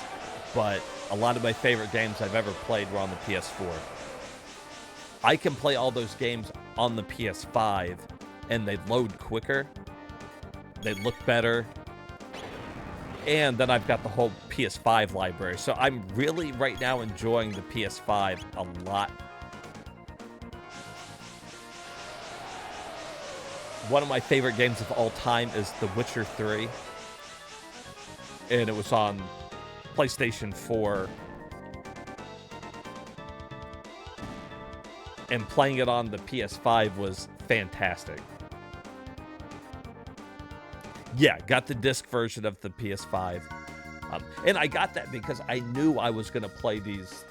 but a lot of my favorite games I've ever played were on the PS4. I can play all those games on the PS5, and they load quicker, they look better, and then I've got the whole PS5 library. So I'm really, right now, enjoying the PS5 a lot. One of my favorite games of all time is The Witcher 3. And it was on PlayStation 4. And playing it on the PS5 was fantastic. Yeah, got the disc version of the PS5. And I got that because I knew I was going to play these.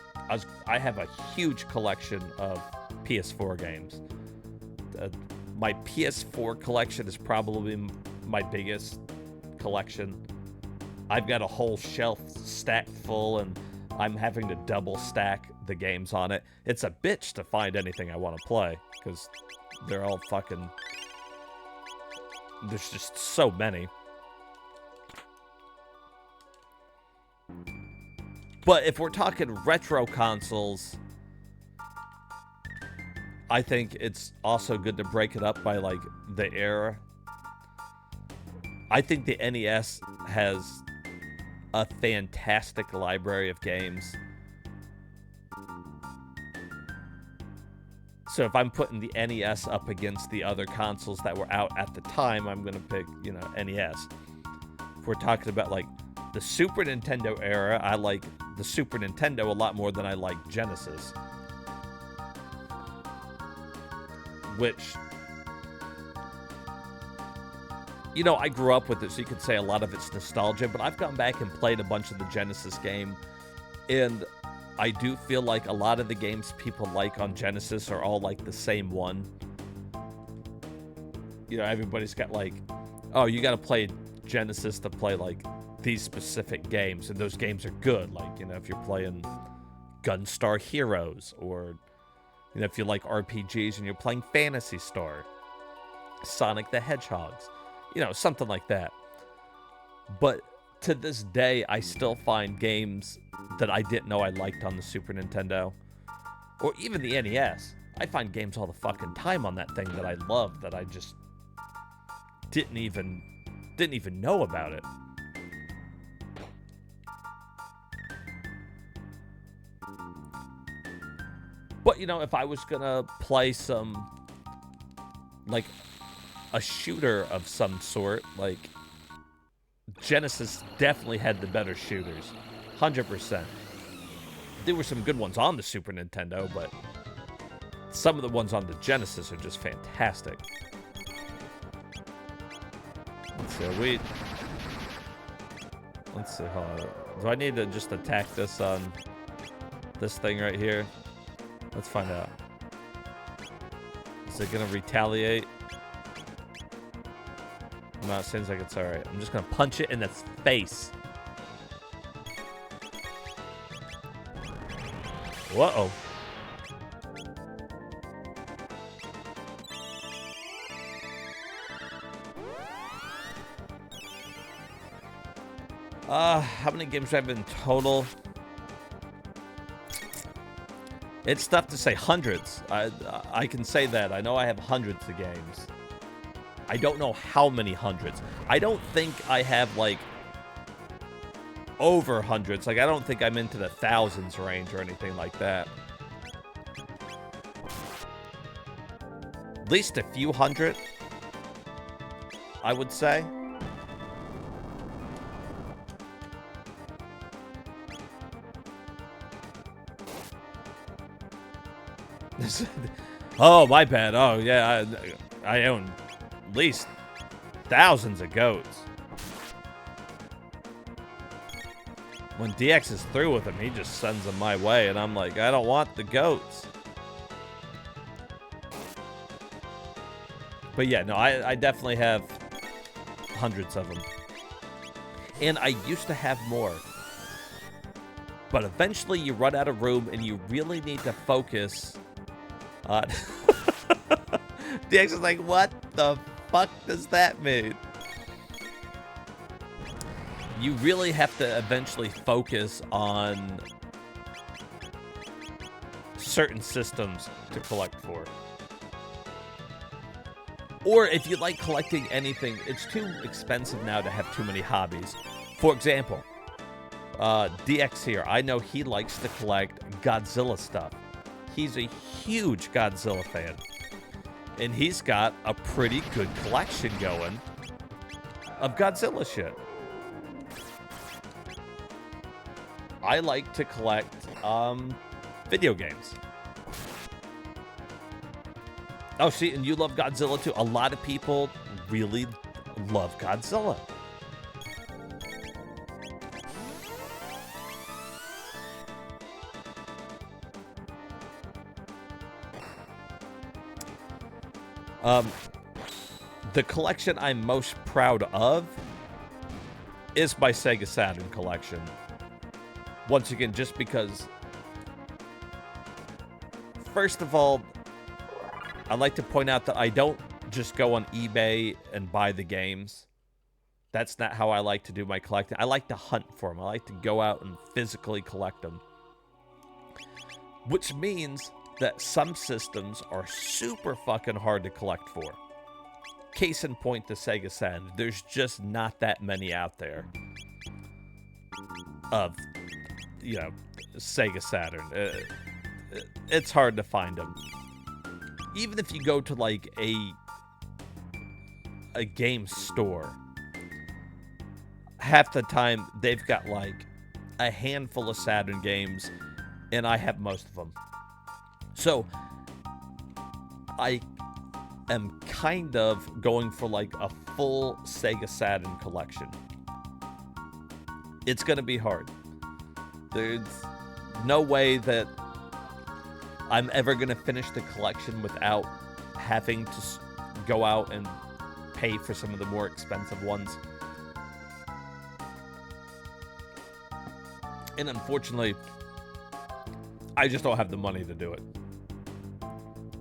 I have a huge collection of PS4 games. My PS4 collection is probably my biggest collection. I've got a whole shelf stacked full, and I'm having to double stack the games on it. It's a bitch to find anything I want to play because they're all fucking... There's just so many. But if we're talking retro consoles, I think it's also good to break it up by, like, the era. I think the NES has a fantastic library of games. So if I'm putting the NES up against the other consoles that were out at the time, I'm going to pick, you know, NES. If we're talking about, like, the Super Nintendo era, I like the Super Nintendo a lot more than I like Genesis. Which, you know, I grew up with it, so you could say a lot of it's nostalgia, but I've gone back and played a bunch of the Genesis game, and I do feel like a lot of the games people like on Genesis are all like the same one. You know, everybody's got like, oh, you got to play Genesis to play like these specific games, and those games are good. Like, you know, if you're playing Gunstar Heroes, or, you know, if you like RPGs and you're playing Phantasy Star, Sonic the Hedgehogs, you know, something like that. But to this day, I still find games that I didn't know I liked on the Super Nintendo, or even the NES. I find games all the fucking time on that thing that I love that I just didn't even know about it. But, you know, if I was gonna play some, like, a shooter of some sort, like, Genesis definitely had the better shooters. 100%. There were some good ones on the Super Nintendo, but some of the ones on the Genesis are just fantastic. Let's see, hold on. Do I need to just attack this on this thing right here? Let's find out. Is it gonna retaliate? No, it seems like it's alright. I'm just gonna punch it in its face. Whoa. How many games do I have in total? It's tough to say. Hundreds. I can say that. I know I have hundreds of games. I don't know how many hundreds. I don't think I have, like, over hundreds. Like, I don't think I'm into the thousands range or anything like that. At least a few hundred, I would say. Oh, my bad. Oh, yeah, I own at least thousands of goats. When DX is through with them, he just sends them my way, and I'm like, I don't want the goats. But yeah, no, I definitely have hundreds of them. And I used to have more. But eventually you run out of room, and you really need to focus on... DX is like, what the fuck does that mean? You really have to eventually focus on certain systems to collect for. Or if you like collecting anything, it's too expensive now to have too many hobbies. For example, DX here, I know he likes to collect Godzilla stuff. He's a huge Godzilla fan. And he's got a pretty good collection going of Godzilla shit. I like to collect video games. Oh, see, and you love Godzilla too. A lot of people really love Godzilla. The collection I'm most proud of is my Sega Saturn collection. Once again, just because, first of all, I like to point out that I don't just go on eBay and buy the games. That's not how I like to do my collecting. I like to hunt for them. I like to go out and physically collect them. Which means that some systems are super fucking hard to collect for. Case in point, the Sega Saturn. There's just not that many out there of, you know, Sega Saturn. It's hard to find them. Even if you go to, like, a game store, half the time they've got like a handful of Saturn games, and I have most of them. So I am kind of going for like a full Sega Saturn collection. It's gonna be hard. There's no way that I'm ever gonna finish the collection without having to go out and pay for some of the more expensive ones. And unfortunately, I just don't have the money to do it.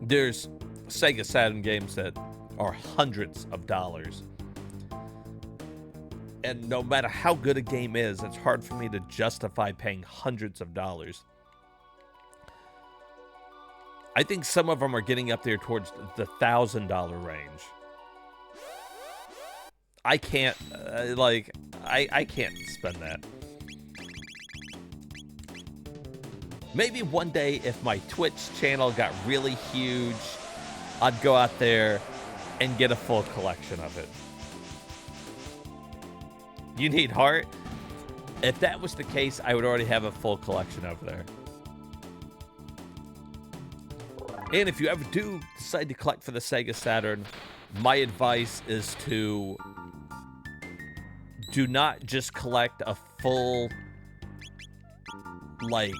There's Sega Saturn games that are hundreds of dollars. And no matter how good a game is, it's hard for me to justify paying hundreds of dollars. I think some of them are getting up there towards the $1,000 range. I can't, I can't spend that. Maybe one day, if my Twitch channel got really huge, I'd go out there and get a full collection of it. You need heart? If that was the case, I would already have a full collection over there. And if you ever do decide to collect for the Sega Saturn, my advice is to do not just collect a full, like,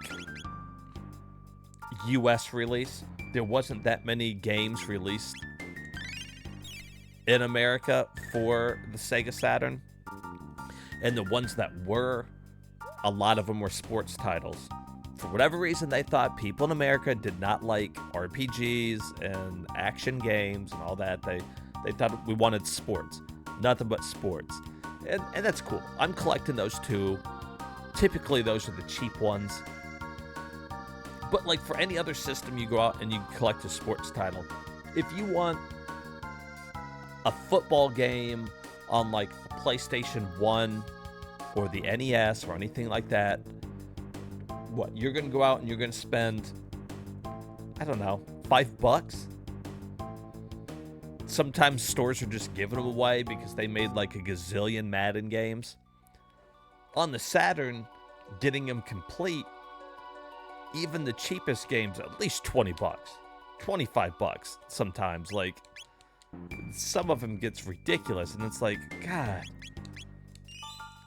US release. There wasn't that many games released in America for the Sega Saturn. And the ones that were, a lot of them were sports titles. For whatever reason, they thought people in America did not like RPGs and action games and all that. They thought we wanted sports. Nothing but sports. And that's cool. I'm collecting those too. Typically, those are the cheap ones. But like for any other system, you go out and you collect a sports title. If you want a football game on like a PlayStation 1 or the NES or anything like that, what, you're going to go out and you're going to spend, I don't know, $5? Sometimes stores are just giving them away because they made like a gazillion Madden games. On the Saturn, getting them complete, even the cheapest games, at least $20, $25 sometimes. Like, some of them gets ridiculous, and it's like, God,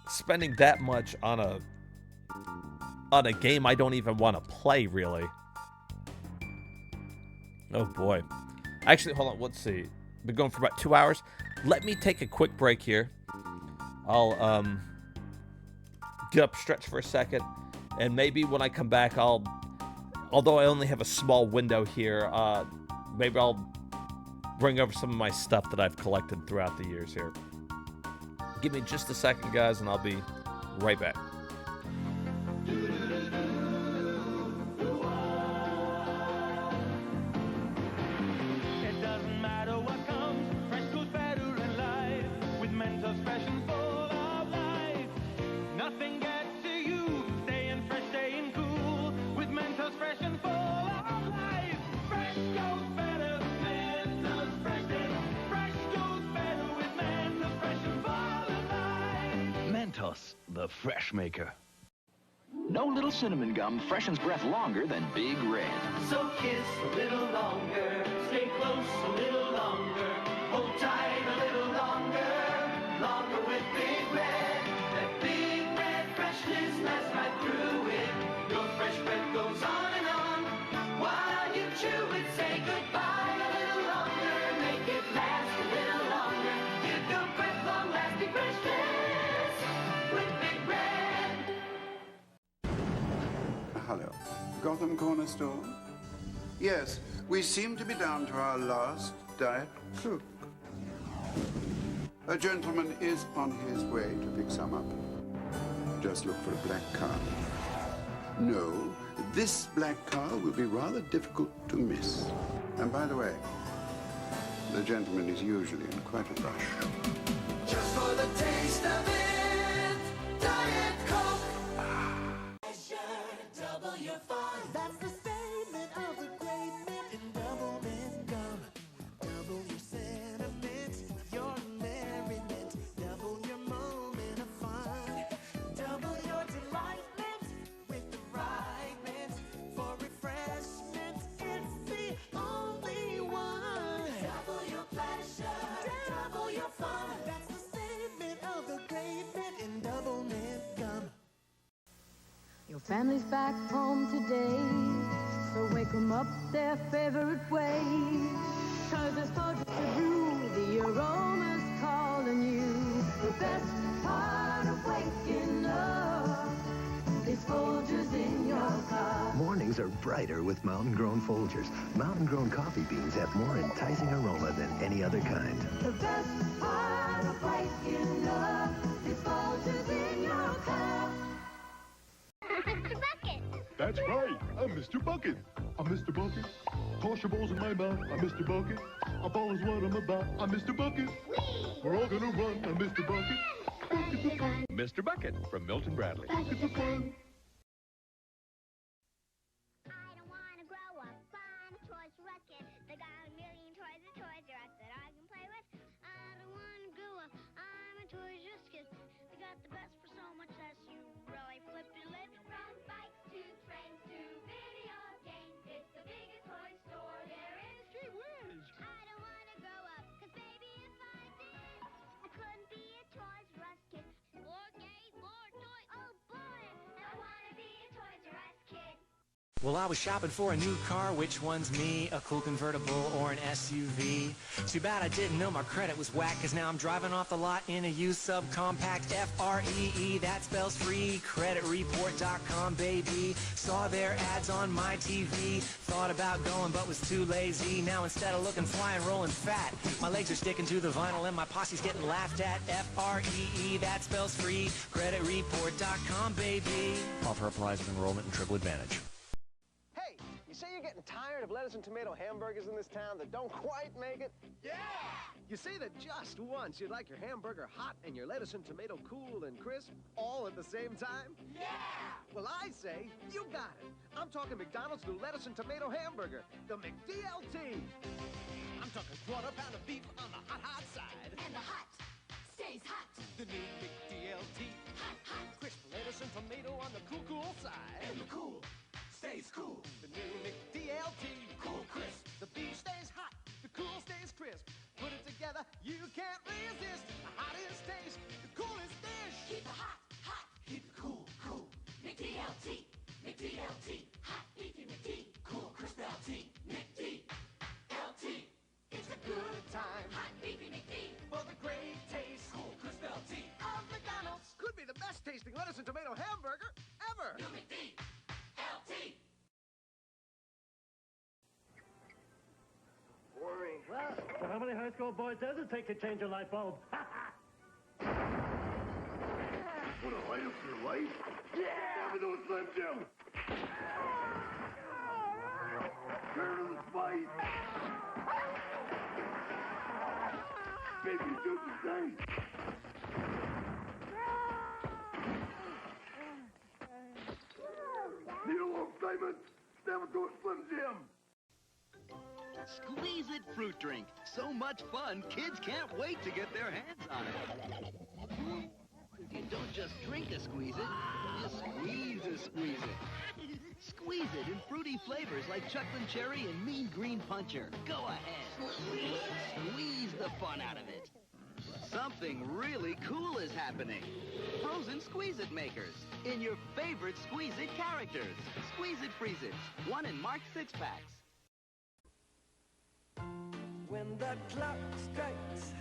spending that much on a game I don't even want to play, really. Oh boy. Actually, hold on, let's see. Been going for about 2 hours. Let me take a quick break here. I'll get up, stretch for a second, and maybe when I come back, although I only have a small window here, maybe I'll bring over some of my stuff that I've collected throughout the years here. Give me just a second, guys, and I'll be right back. The Fresh Maker. No little cinnamon gum freshens breath longer than Big Red. So kiss a little longer, stay close a little longer, hold tight a little longer, longer with Big Red. That Big Red freshness lasts right through it. Your fresh breath goes on and on. While you chew it, say goodbye a little longer, make it last a little longer. Give your breath long-lasting freshness. Hello. Gotham Corner Store? Yes, we seem to be down to our last Diet Coke. A gentleman is on his way to pick some up. Just look for a black car. No, this black car will be rather difficult to miss. And by the way, the gentleman is usually in quite a rush. Just for the taste of it, Diet Coke. Double your fun. That's the statement of the great men in Double Mint Gum. Double your sentiment, your merriment, double your moment of fun. Family's back home today, so wake 'em up their favorite way. 'Cause there's much to do, the aroma's calling you. The best part of waking up is Folgers in your cup. Mornings are brighter with mountain-grown Folgers. Mountain-grown coffee beans have more enticing aroma than any other kind. The best part of waking up is Folgers in your cup. Mr. Bucket. That's right. I'm Mr. Bucket. I'm Mr. Bucket. Toss your balls in my mouth. I'm Mr. Bucket. A ball is what I'm about. I'm Mr. Bucket. We're all gonna run. I'm Mr. Bucket. Bucket's of fun. Mr. Bucket from Milton Bradley. Bucket's of fun. I don't want to grow up on a Toys R Us kid. They got a million toys at Toys R Us that I can play with. I don't want to grow up. I'm a Toys R Us kid. They got the best for so much less. You really flip your lid. From bikes to trains to video games, it's the biggest toy store there is. Gee whiz. I don't want to grow up, 'cause baby, if I did, I couldn't be a Toys R Us kid. More games, more toys. Oh boy, I want to be a Toys R Us kid. Well, I was shopping for a new car. Which one's me? A cool convertible or an SUV? Too bad I didn't know my credit was whack, 'cause now I'm driving off the lot in a used subcompact. FREE, that spells free. Creditreport.com, baby. Saw their ads on my TV. Thought about going but was too lazy. Now instead of looking fly and rolling fat, my legs are sticking to the vinyl and my posse's getting laughed at. FREE, that spells free. Creditreport.com, baby. Offer applies with enrollment and triple advantage. Hey, you say you're getting tired of lettuce and tomato hamburgers in this town that don't quite make it? Yeah! You say that just once you'd like your hamburger hot and your lettuce and tomato cool and crisp all at the same time? Yeah! Well, I say you got it. I'm talking McDonald's new lettuce and tomato hamburger, the McDLT. I'm talking quarter pound of beef on the hot side. And the hot stays hot. The new McDLT. Hot, hot. Crisp lettuce and tomato on the cool side. And the cool stays cool. The new McDLT. Cool crisp. The beef stays hot, the cool stays crisp. Put it together, you can't resist. The hottest taste, the coolest dish. Keep it hot, hot. Keep it cool, cool. McDLT, McDLT. Hot beefy McD. Cool crisp LT. McDLT. It's a good time. Hot beefy McD. For the great taste. Cool crisp LT. Of McDonald's. Could be the best tasting lettuce and tomato hamburger ever. New McD. LT. Boring. Well, how many high school boys does it take to change a light bulb? Want to light up your life? Yeah! Have those Slim Jim. Turn to the spice. Baby, do the same. Need a little excitement? Step into a Slim Jim. Squeeze It fruit drink. So much fun, kids can't wait to get their hands on it. You don't just drink a Squeeze It, you squeeze a Squeeze It. Squeeze it in fruity flavors like Chucklin Cherry and Mean Green Puncher. Go ahead. Squeeze the fun out of it. Something really cool is happening. Frozen Squeeze It makers in your favorite Squeeze It characters. Squeeze It Freeze It. One in Mark 6-packs. When the clock strikes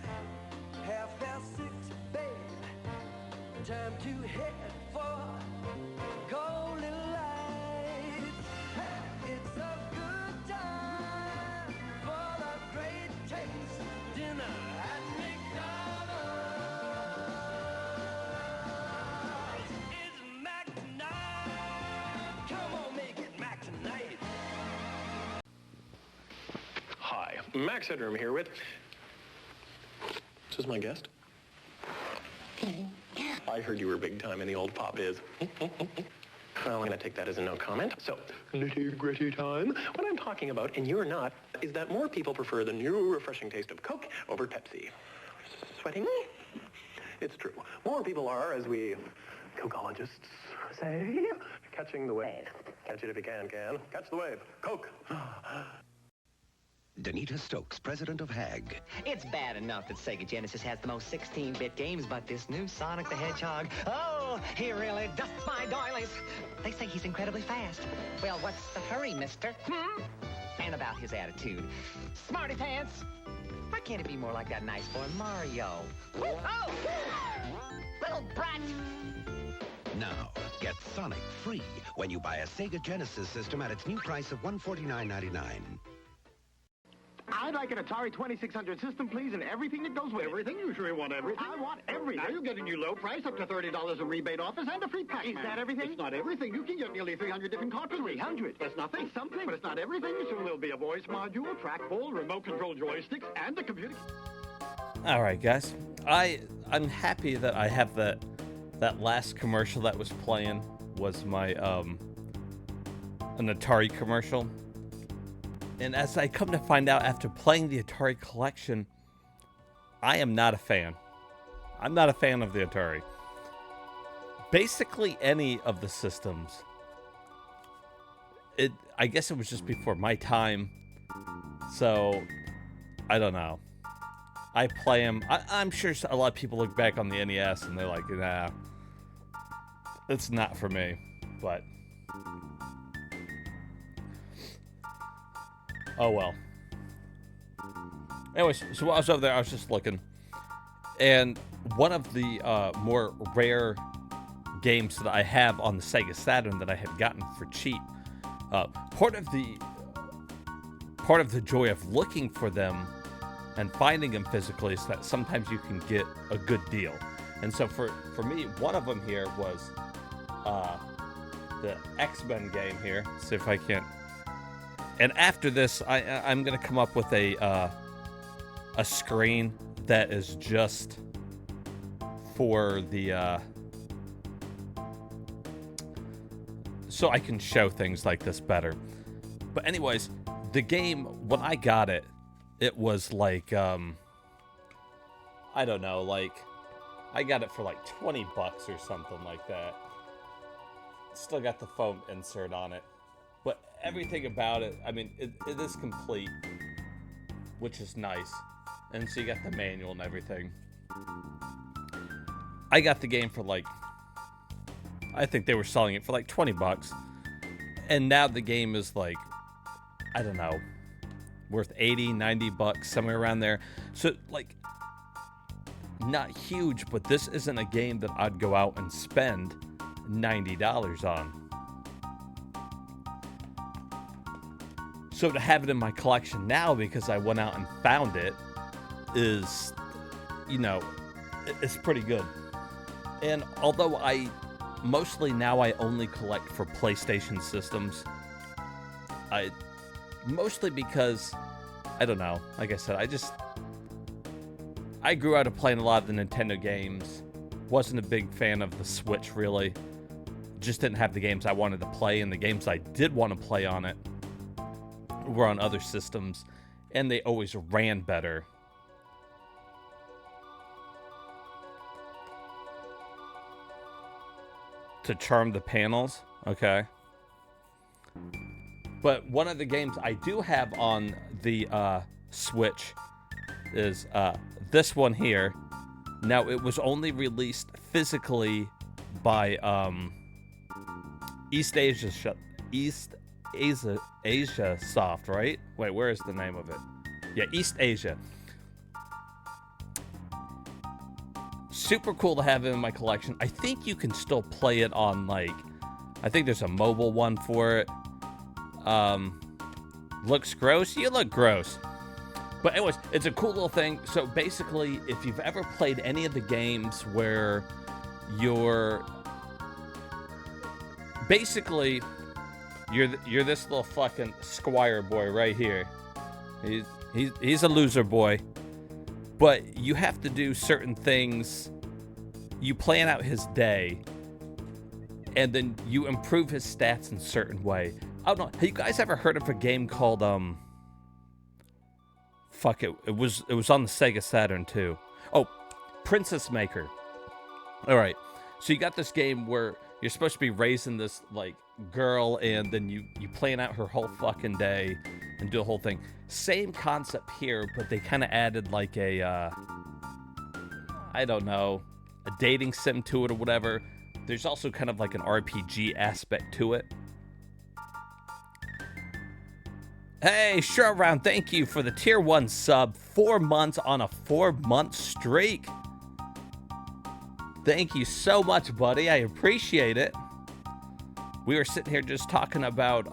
6:30, babe, time to head for golden lights. It's a good time for a great taste dinner at McDonald's. It's Mac tonight. Come on, make it Mac tonight. Hi, Max Headroom here with... This is my guest. I heard you were big time in the old pop biz. Well, I'm going to take that as a no comment. So, nitty-gritty time. What I'm talking about, and you're not, is that more people prefer the new refreshing taste of Coke over Pepsi. Sweating? It's true. More people are, as we Cokeologists say, catching the wave. Catch it if you can. Catch the wave. Coke. Danita Stokes, president of HAG. It's bad enough that Sega Genesis has the most 16-bit games, but this new Sonic the Hedgehog, oh, Oh, he really dusts my doilies. They say he's incredibly fast. Well, what's the hurry, mister? And about his attitude. Smarty pants. Why can't it be more like that nice boy Mario? Oh! Little brat! Now, get Sonic free when you buy a Sega Genesis system at its new price of $149.99. I'd like an Atari 2600 system, please, and everything that goes with it. Everything? You sure you want everything? I want everything. Now you're getting your low price, up to $30 in rebate offers, and a free pack. Is that everything? It's not everything. You can get nearly 300 different cartridges. 300? That's nothing. It's something, but it's not everything. Soon there'll be a voice module, trackball, remote control joysticks, and a computer. All right, guys. I'm happy that I have that last commercial that was playing was my an Atari commercial. And as I come to find out after playing the Atari collection, I am not a fan. I'm not a fan of the Atari. Basically any of the systems. I guess it was just before my time. So, I don't know. I play them. I'm sure a lot of people look back on the NES and they're like, nah, it's not for me. But oh well. Anyways, so while I was over there, I was just looking. And one of the more rare games that I have on the Sega Saturn that I had gotten for cheap. Part of the joy of looking for them and finding them physically is that sometimes you can get a good deal. And so for me, one of them here was the X-Men game here. Let's see if I can't. And after this, I'm gonna come up with a screen that is just for the so I can show things like this better. But anyways, the game when I got it, it was like I don't know, like I got it for like $20 or something like that. Still got the foam insert on it. But everything about it, I mean, it is complete, which is nice. And so you got the manual and everything. I got the game for like, I think they were selling it for like $20. And now the game is like, I don't know, worth $80-90, somewhere around there. So like, not huge, but this isn't a game that I'd go out and spend $90 on. So to have it in my collection now because I went out and found it is, you know, it's pretty good. And although mostly now I only collect for PlayStation systems, mostly because, I don't know, like I said, I grew out of playing a lot of the Nintendo games, wasn't a big fan of the Switch really, just didn't have the games I wanted to play, and the games I did want to play on it were on other systems, and they always ran better. To charm the panels, okay. But one of the games I do have on the Switch is this one here. Now, it was only released physically by East Asia Soft, right? Wait, where is the name of it? Yeah, East Asia. Super cool to have it in my collection. I think you can still play it on, like, I think there's a mobile one for it. Looks gross? You look gross. But anyways, it's a cool little thing. So basically, if you've ever played any of the games where you're basically you're this little fucking squire boy right here. He's a loser boy. But you have to do certain things. You plan out his day, and then you improve his stats in a certain way. I don't know. Have you guys ever heard of a game called fuck it. It was on the Sega Saturn too. Oh, Princess Maker. All right. So you got this game where you're supposed to be raising this like girl, and then you plan out her whole fucking day and do the whole thing. Same concept here, but they kind of added like a I don't know, a dating sim to it or whatever. there's also kind of like an RPG aspect to it. Hey, Short Round, thank you for the tier 1 sub. 4 months on a 4-month streak. Thank you so much, buddy. I appreciate it. We were sitting here just talking about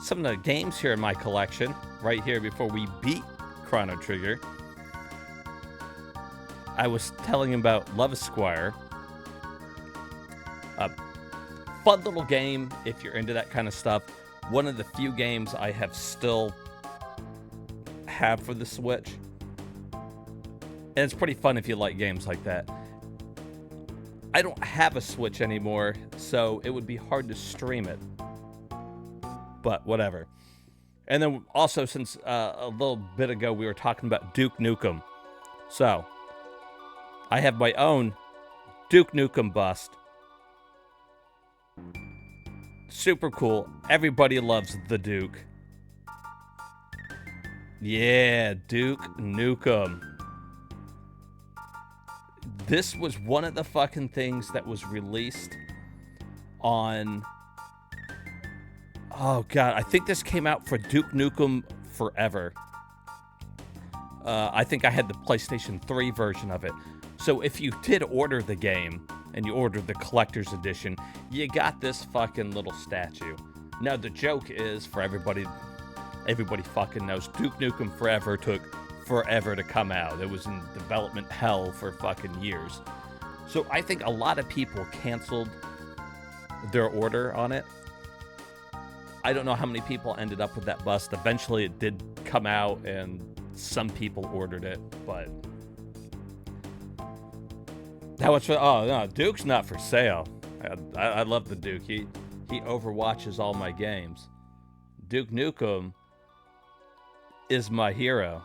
some of the games here in my collection right here before we beat Chrono Trigger. I was telling him about Love Esquire. A fun little game if you're into that kind of stuff. One of the few games I have still have for the Switch. And it's pretty fun if you like games like that. I don't have a Switch anymore, so it would be hard to stream it. But whatever. And then also, since a little bit ago we were talking about Duke Nukem. So, I have my own Duke Nukem bust. Super cool. Everybody loves the Duke. Yeah, Duke Nukem. This was one of the fucking things that was released on... Oh, God. I think this came out for Duke Nukem Forever. I think I had the PlayStation 3 version of it. So if you did order the game, and you ordered the collector's edition, you got this fucking little statue. Now, the joke is, for everybody fucking knows, Duke Nukem Forever took forever to come out. It was in development hell for fucking years. So I think a lot of people canceled their order on it. I don't know how many people ended up with that bust. Eventually it did come out and some people ordered it, but... How much for... Oh, no, Duke's not for sale. I love the Duke. He overwatches all my games. Duke Nukem is my hero.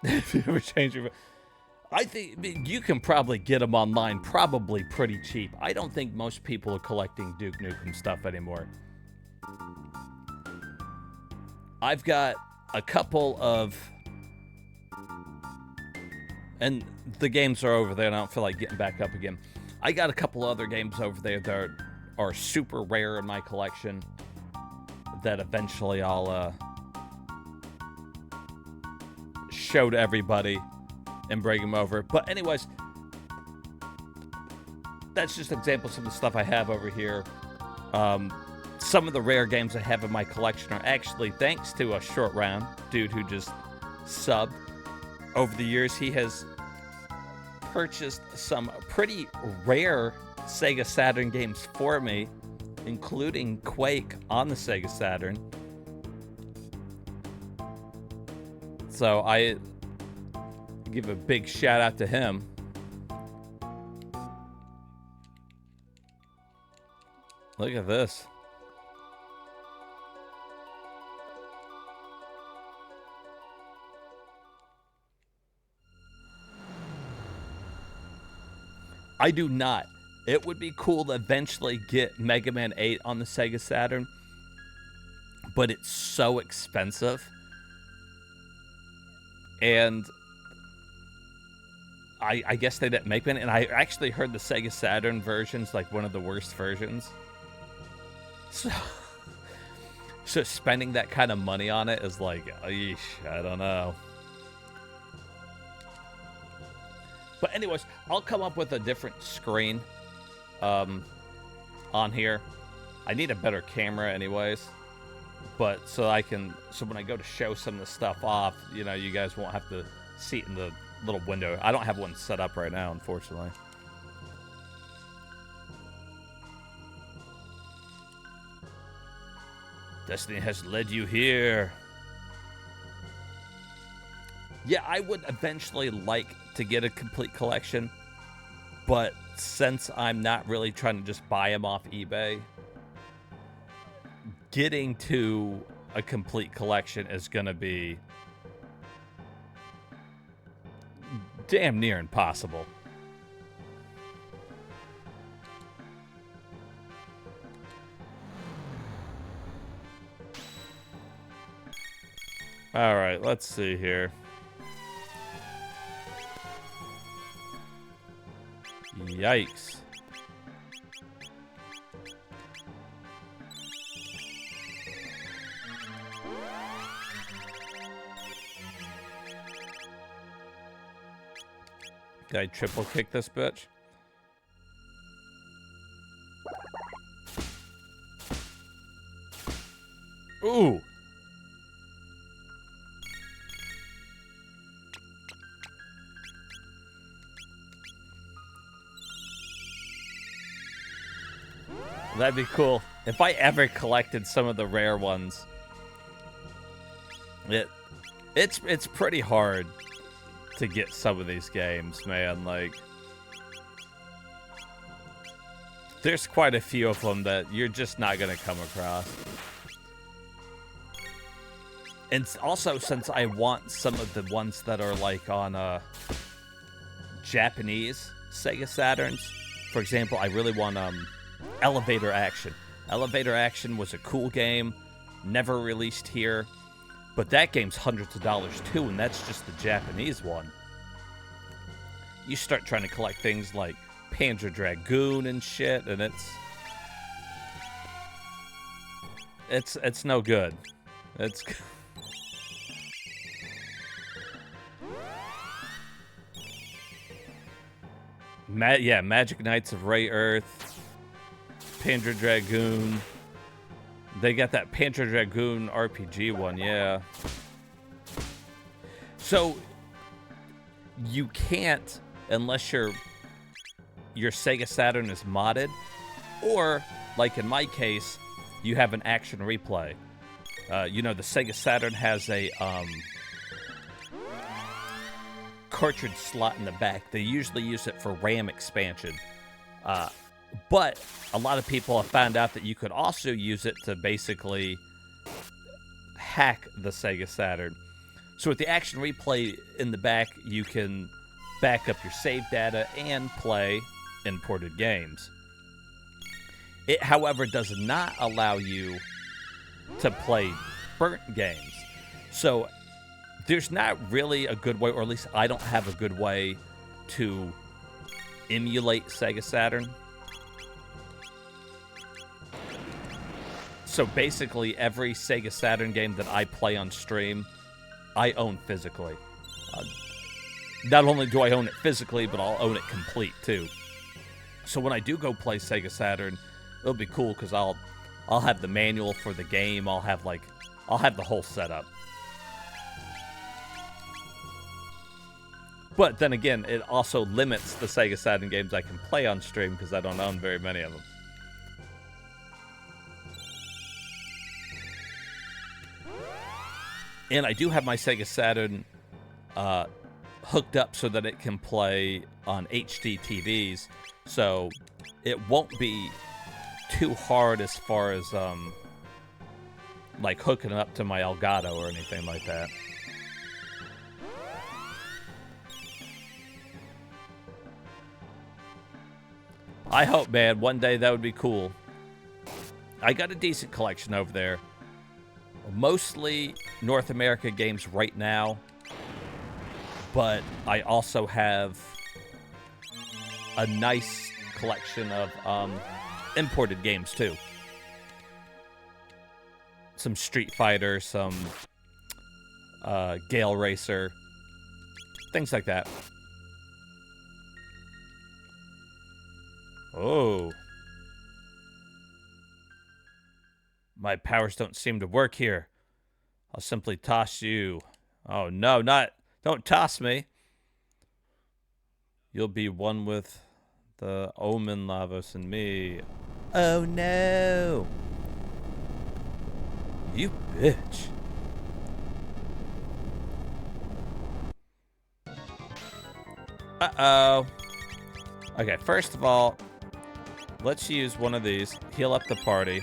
If you ever change your... I think you can probably get them online probably pretty cheap. I don't think most people are collecting Duke Nukem stuff anymore. I've got a couple of... And the games are over there, and I don't feel like getting back up again. I got a couple other games over there that are super rare in my collection that eventually I'll show to everybody and bring them over. But anyways, that's just examples of the stuff I have over here. Some of the rare games I have in my collection are actually thanks to a Short Round dude who just subbed. Over the years, he has purchased some pretty rare Sega Saturn games for me, including Quake on the Sega Saturn. So I give a big shout out to him. Look at this. I do not. It would be cool to eventually get Mega Man 8 on the Sega Saturn, but it's so expensive. And I guess they didn't make one, and I actually heard the Sega Saturn version's like one of the worst versions. So spending that kind of money on it is like, eesh, I don't know. But anyways, I'll come up with a different screen on here. I need a better camera anyways. But so when I go to show some of the stuff off, you know, you guys won't have to see it in the little window. I don't have one set up right now, unfortunately. Destiny has led you here. Yeah, I would eventually like to get a complete collection, but since I'm not really trying to just buy them off eBay, getting to a complete collection is going to be damn near impossible. All right, let's see here. Yikes. Did I triple kick this bitch? Ooh. That'd be cool. If I ever collected some of the rare ones. It's pretty hard to get some of these games, man. Like, there's quite a few of them that you're just not gonna come across. And also, since I want some of the ones that are like on Japanese Sega Saturns, for example, I really want Elevator Action. Elevator Action was a cool game, never released here, but that game's hundreds of dollars too, and that's just the Japanese one. You start trying to collect things like Panzer Dragoon and shit, and it's no good. It's Magic Knights of Ray Earth, Panzer Dragoon. They got that Panzer Dragoon RPG one, yeah. So you can't, unless your Sega Saturn is modded, or like in my case, you have an action replay. You know, the Sega Saturn has a cartridge slot in the back. They usually use it for RAM expansion. But a lot of people have found out that you could also use it to basically hack the Sega Saturn. So with the action replay in the back, you can back up your save data and play imported games. It, however, does not allow you to play burnt games. So there's not really a good way, or at least I don't have a good way to emulate Sega Saturn. So basically, every Sega Saturn game that I play on stream, I own physically. Not only do I own it physically, but I'll own it complete too. So when I do go play Sega Saturn, it'll be cool because I'll have the manual for the game. I'll have the whole setup. But then again, it also limits the Sega Saturn games I can play on stream because I don't own very many of them. And I do have my Sega Saturn hooked up so that it can play on HD TVs, so it won't be too hard as far as like hooking it up to my Elgato or anything like that. I hope, man, one day that would be cool. I got a decent collection over there. Mostly North America games right now, but I also have a nice collection of imported games too. Some Street Fighter, some Gale Racer, things like that. Oh. My powers don't seem to work here. I'll simply toss you. Oh, no, don't toss me. You'll be one with the Omen Lavos and me. Oh, no. You bitch. Uh-oh. Okay, first of all, let's use one of these. Heal up the party.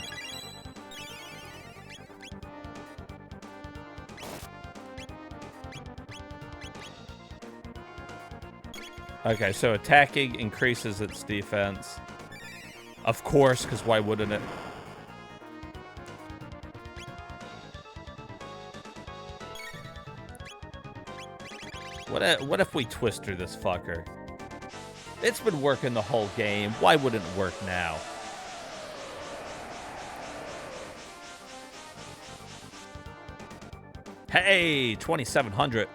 Okay, so attacking increases its defense. Of course, because why wouldn't it? What if we twister this fucker? It's been working the whole game. Why wouldn't it work now? Hey, 2,700.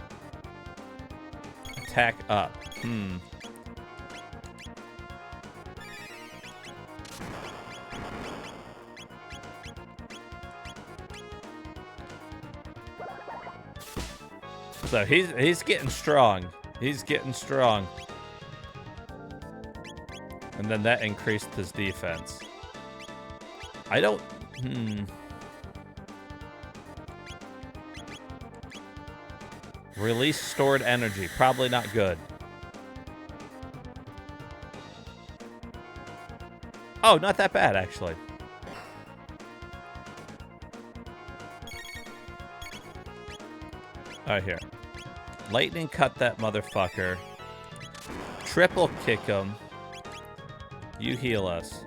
Attack up. So he's getting strong. He's getting strong. And then that increased his defense. I don't... Release stored energy. Probably not good. Oh, not that bad, actually. Alright, here. Lightning cut that motherfucker. Triple kick him. You heal us.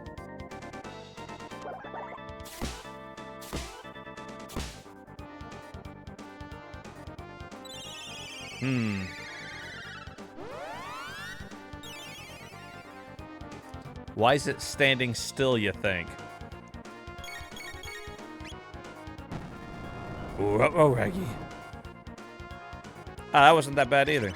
Why is it standing still, you think? Ooh, Raggy. Ah, that wasn't that bad either.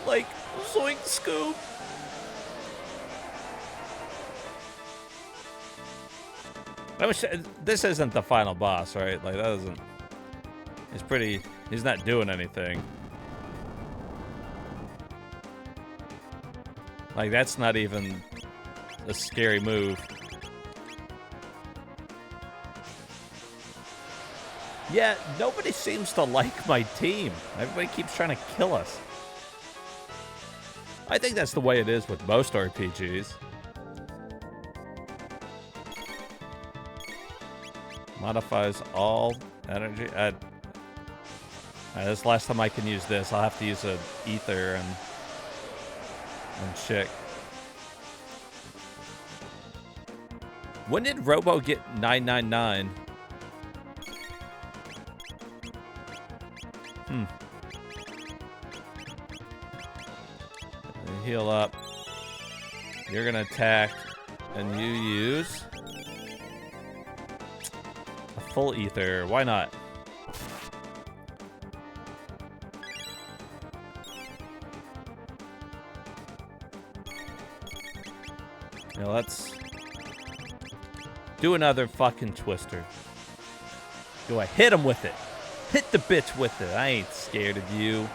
Like, zoink scoop. I wish this isn't the final boss, right? Like, that isn't... He's pretty... He's not doing anything. Like, that's not even a scary move. Yeah, nobody seems to like my team. Everybody keeps trying to kill us. I think that's the way it is with most RPGs. Modifies all energy. This is the last time I can use this. I'll have to use an ether and chick. When did Robo get 999? Heal up. You're gonna attack, and you use a full ether. Why not? Now let's do another fucking twister. Do I hit him with it? Hit the bitch with it. I ain't scared of you.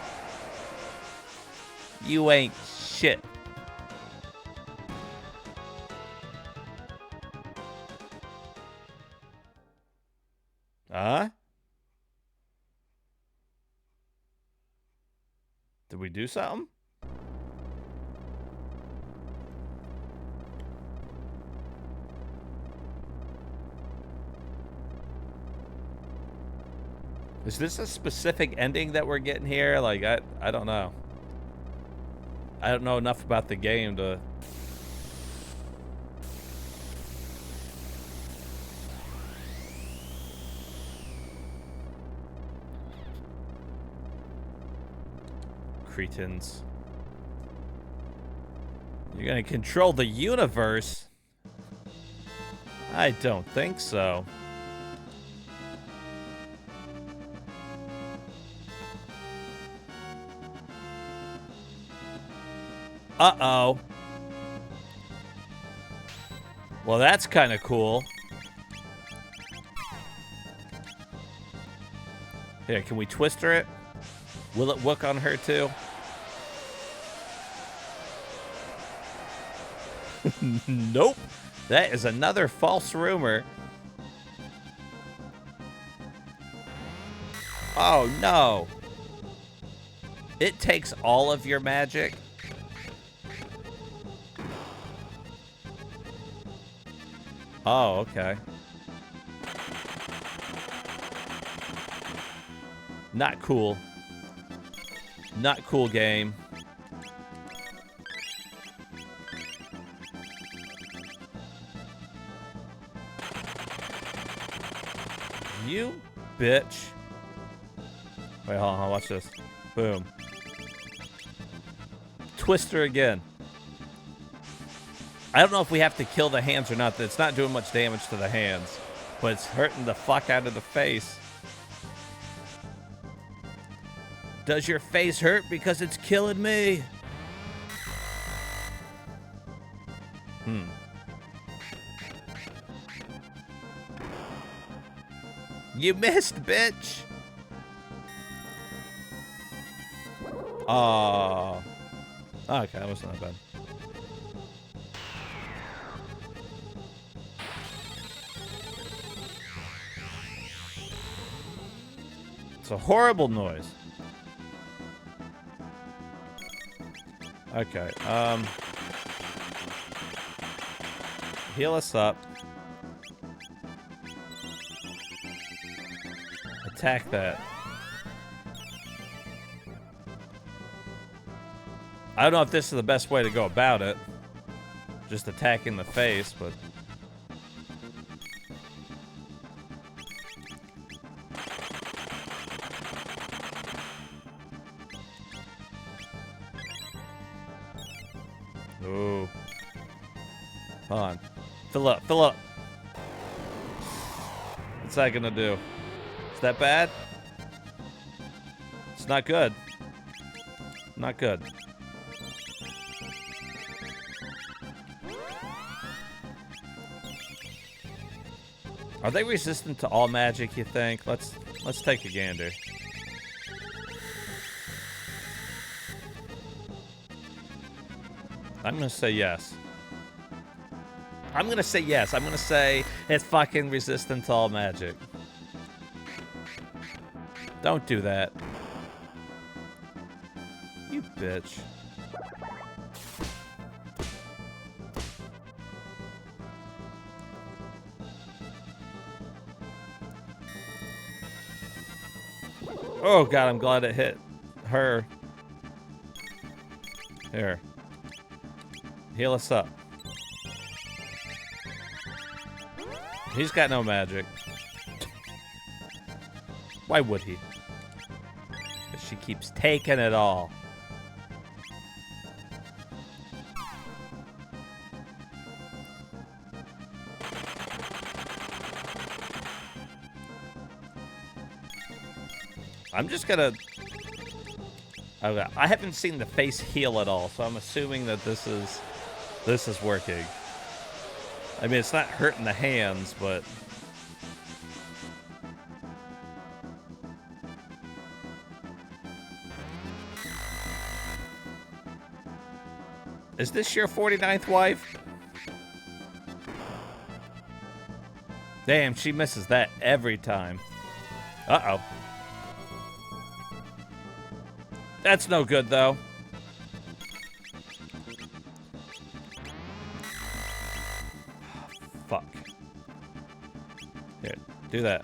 You ain't shit. Huh? Did we do something? Is this a specific ending that we're getting here? Like, I don't know. I don't know enough about the game to... Cretins. You're gonna control the universe? I don't think so. Uh-oh. Well, that's kind of cool. Here, can we twister it? Will it work on her too? Nope. That is another false rumor. Oh, no. It takes all of your magic? Oh, okay. Not cool. Not cool game. You bitch. Wait, hold on, watch this. Boom. Twister again. I don't know if we have to kill the hands or not. It's not doing much damage to the hands, but it's hurting the fuck out of the face. Does your face hurt? Because it's killing me. You missed, bitch. Oh. Okay, that wasn't that bad. It's a horrible noise. Okay, heal us up. Attack that. I don't know if this is the best way to go about it. Just attacking the face, but... Ooh. Hold on. Fill up, fill up. What's that gonna do? Is that bad? It's not good. Not good. Are they resistant to all magic, you think? Let's take a gander. I'm gonna say yes. I'm gonna say yes. I'm gonna say it's fucking resistant to all magic. Don't do that. You bitch. Oh god, I'm glad it hit her. Here. Heal us up. He's got no magic. Why would he? 'Cause she keeps taking it all. I'm just gonna... Okay, I haven't seen the face heal at all, so I'm assuming that this is working. I mean, it's not hurting the hands, but... Is this your 49th wife? Damn, she misses that every time. Uh-oh. That's no good, though. Fuck. Here, do that.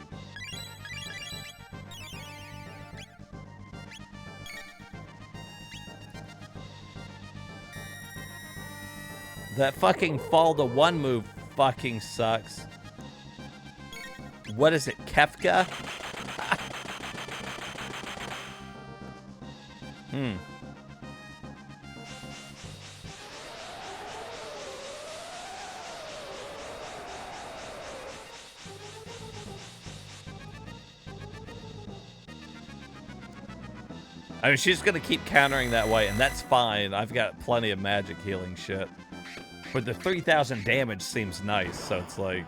That fucking fall to one move fucking sucks. What is it, Kefka? I mean, she's gonna keep countering that way, and that's fine. I've got plenty of magic healing shit. But the 3,000 damage seems nice, so it's like...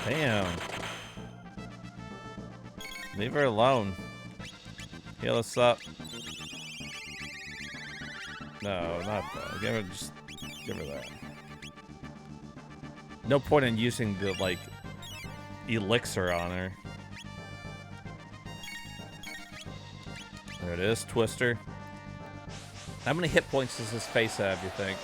Damn. Leave her alone. Heal us up. No, not that. Give her that. No point in using the, like, elixir on her. There it is, Twister. How many hit points does this face have, you think?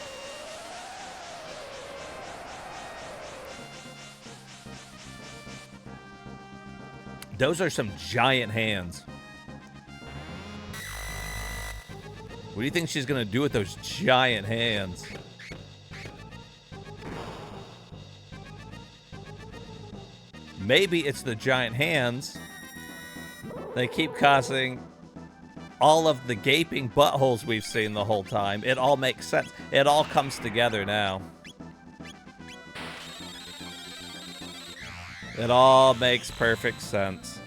Those are some giant hands. What do you think she's gonna do with those giant hands? Maybe it's the giant hands. They keep causing all of the gaping buttholes we've seen the whole time. It all makes sense. It all comes together now. It all makes perfect sense.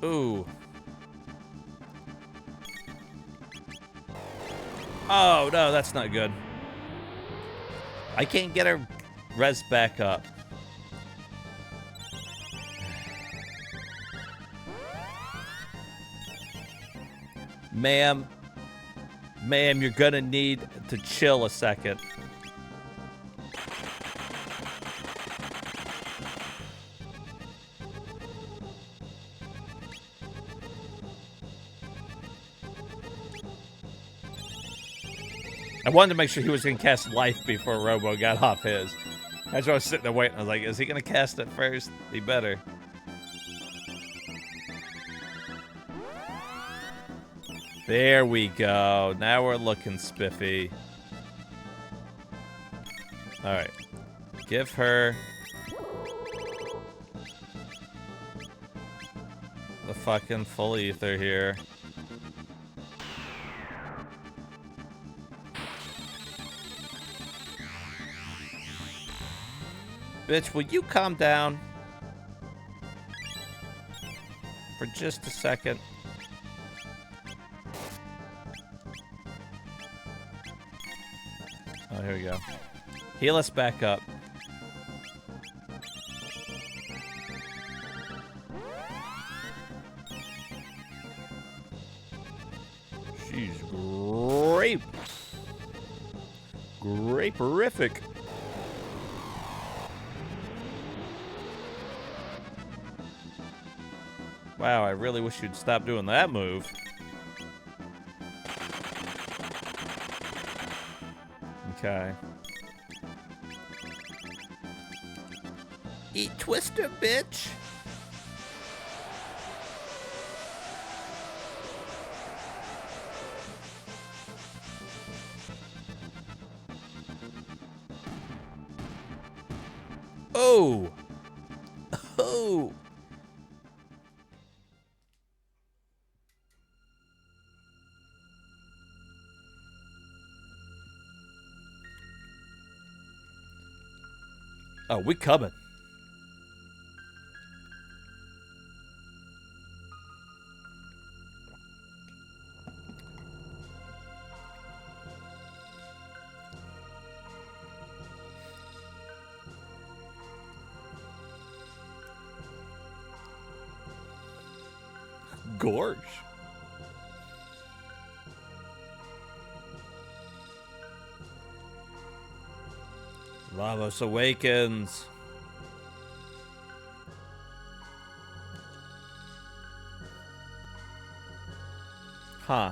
Ooh. Oh, no, that's not good. I can't get her res back up. Ma'am. Ma'am, you're gonna need to chill a second. I wanted to make sure he was going to cast Life before Robo got off his. That's why I was sitting there waiting. I was like, is he going to cast it first? He better. There we go. Now we're looking spiffy. Alright. Give her the fucking full ether here. Bitch, will you calm down? For just a second. Oh, here we go. Heal us back up. She's grape. Graperific. Wow, I really wish you'd stop doing that move. Okay. Eat Twister, bitch! Oh! Oh! Oh, we coming. Gorge. Lavos awakens. Huh.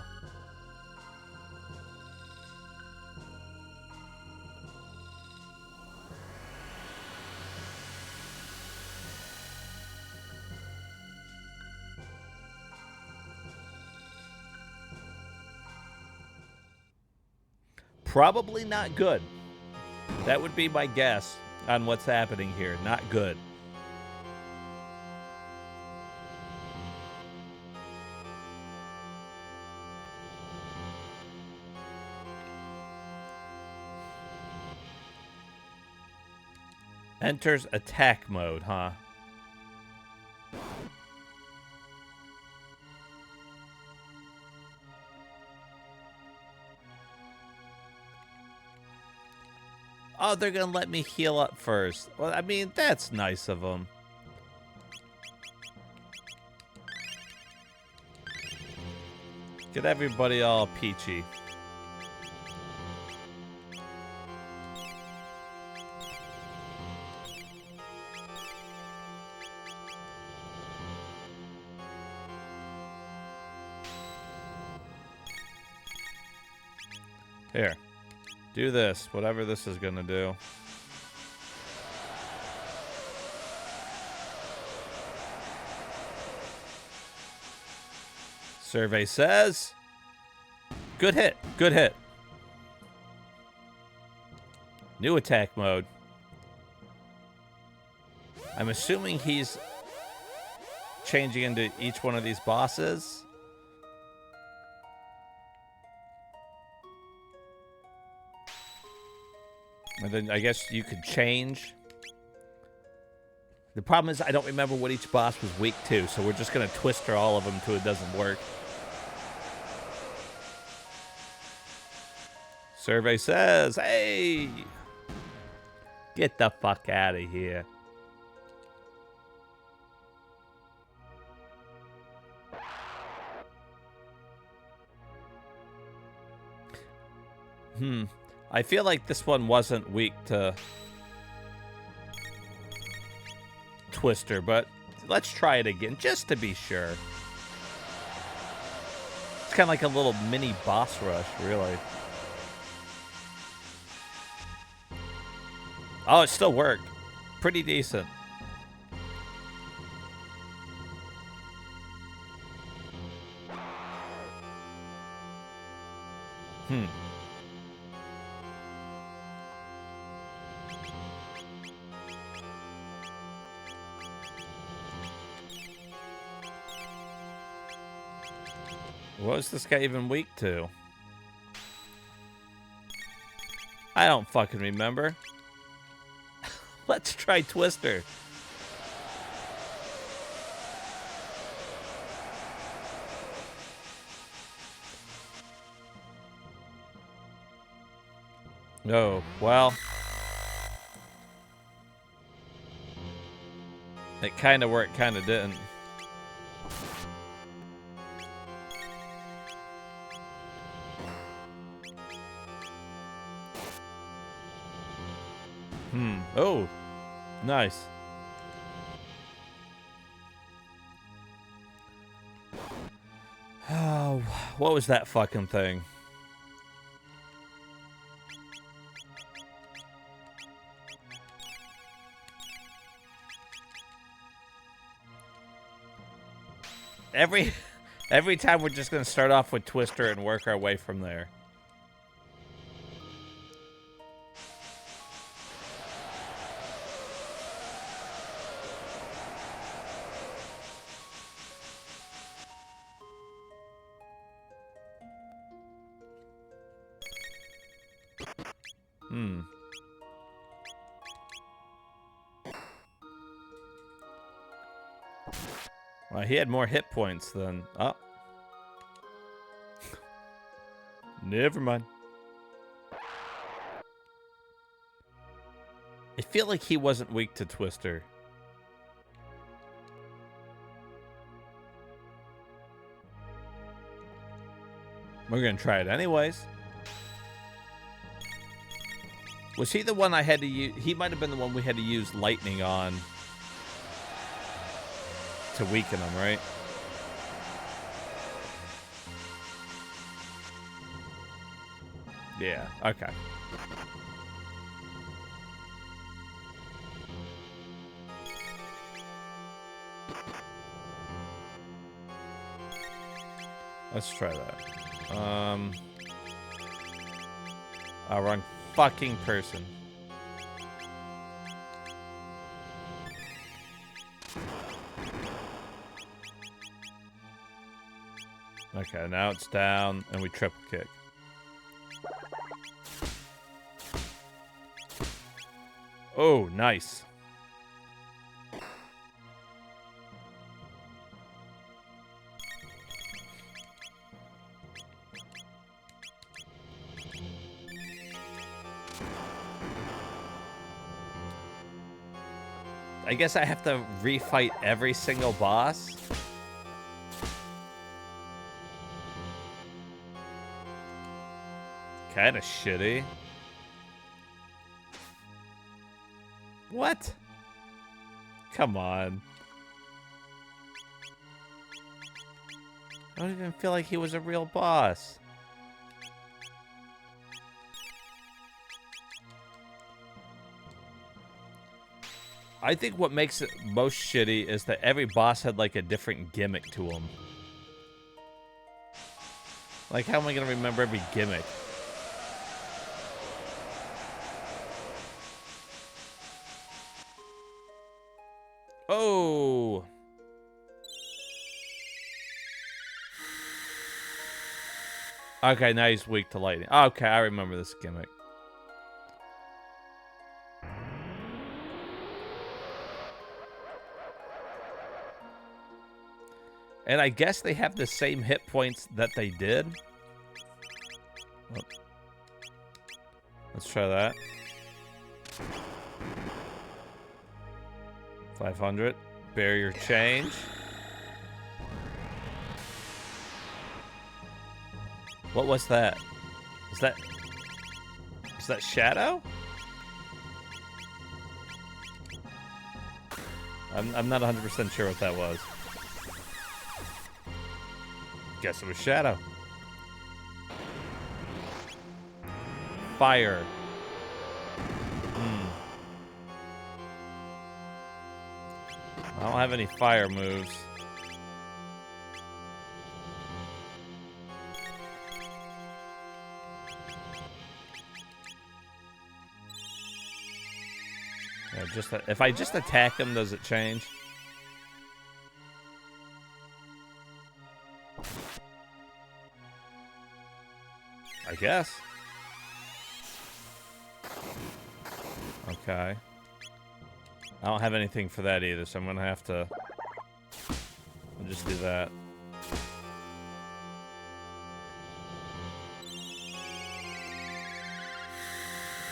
Probably not good. That would be my guess on what's happening here. Not good. Enters attack mode, huh? Oh, they're gonna let me heal up first. Well, I mean, that's nice of them. Get everybody all peachy. Here. Do this, whatever this is gonna do. Survey says... Good hit. Good hit. New attack mode. I'm assuming he's changing into each one of these bosses. And then I guess you could change. The problem is I don't remember what each boss was weak to, so we're just going to twister all of them until it doesn't work. Survey says, hey! Get the fuck out of here. I feel like this one wasn't weak to Twister, but let's try it again, just to be sure. It's kind of like a little mini boss rush, really. Oh, it still worked. Pretty decent. What was this guy even weak to? I don't fucking remember. Let's try Twister. Oh, well. It kind of worked, kind of didn't. Oh, nice. Oh, what was that fucking thing? Every time we're just gonna start off with Twister and work our way from there. Well, he had more hit points than... Oh. Never mind. I feel like he wasn't weak to Twister. We're gonna try it anyways. Was he the one I had to use? He might have been the one we had to use lightning on to weaken him, right? Yeah, okay. Let's try that. Wrong fucking person. Okay, now it's down, and we triple kick. Oh, nice. I guess I have to refight every single boss. Kind of shitty. What? Come on. I don't even feel like he was a real boss. I think what makes it most shitty is that every boss had like a different gimmick to him. Like, how am I gonna remember every gimmick? Oh! Okay, now he's weak to lightning. Okay, I remember this gimmick. And I guess they have the same hit points that they did. Oh. Let's try that. 500. Barrier change. What was that? Is that Shadow? I'm not 100% sure what that was. Guess it was Shadow. Fire. I don't have any fire moves. Yeah, if I just attack him, does it change? I guess. Okay. I don't have anything for that either, so I'm gonna have to just do that.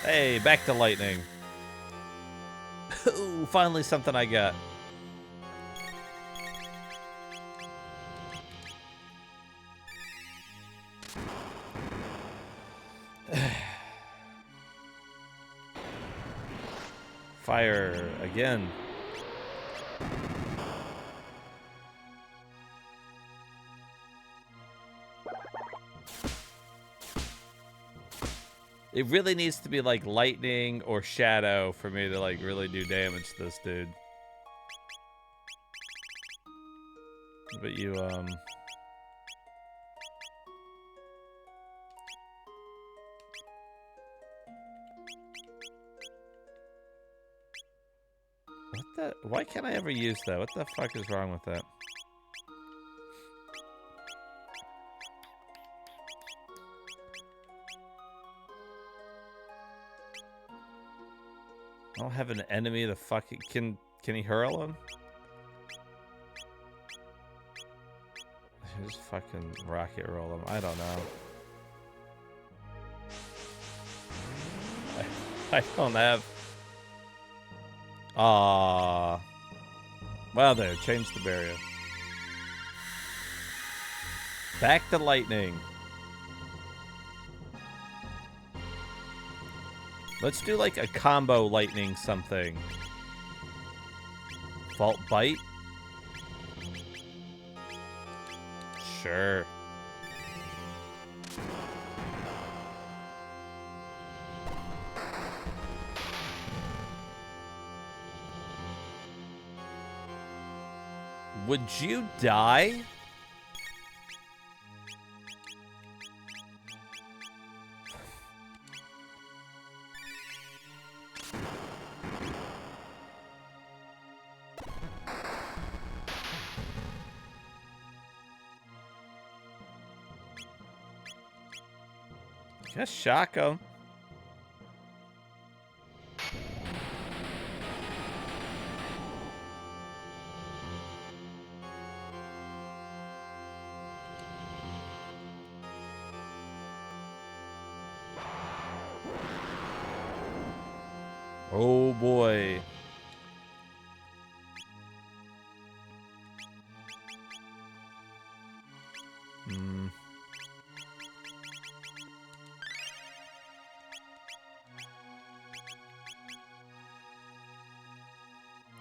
Hey, back to lightning. Ooh, finally something I got. Fire again. It really needs to be like lightning or shadow for me to like really do damage to this dude. But you what the? Why can't I ever use that? What the fuck is wrong with that? I don't have an enemy to fucking... Can he hurl him? Just fucking rocket roll him. I don't know. I don't have... Aww. Well, there. Change the barrier. Back to lightning. Let's do like a combo lightning something. Vault bite? Sure. Would you die? Just shock him. Oh boy. I'm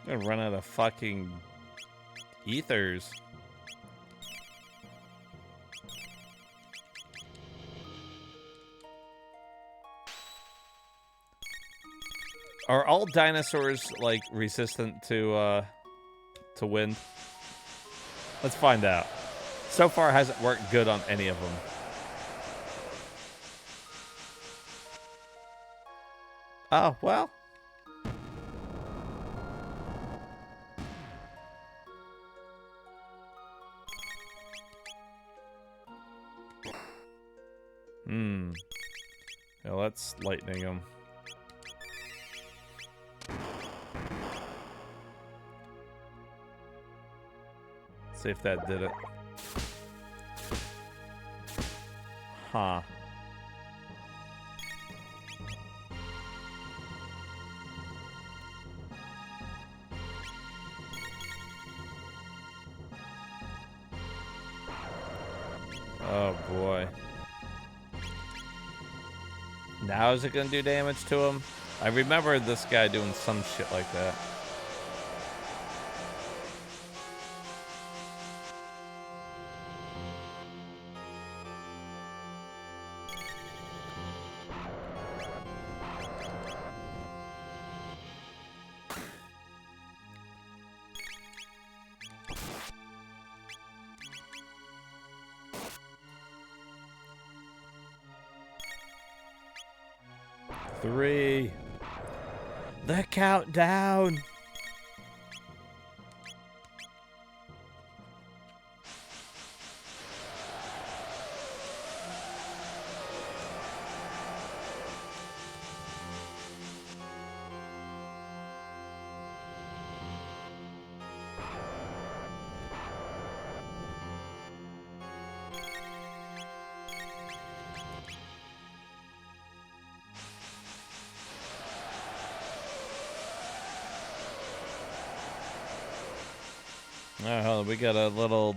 gonna run out of fucking ethers. Are all dinosaurs like resistant to wind? Let's find out. So far, it hasn't worked good on any of them. Oh, well. Yeah, let's lightning him. See if that did it. Huh. Oh boy. Now is it gonna do damage to him? I remember this guy doing some shit like that. Three. The countdown. Oh, we got a little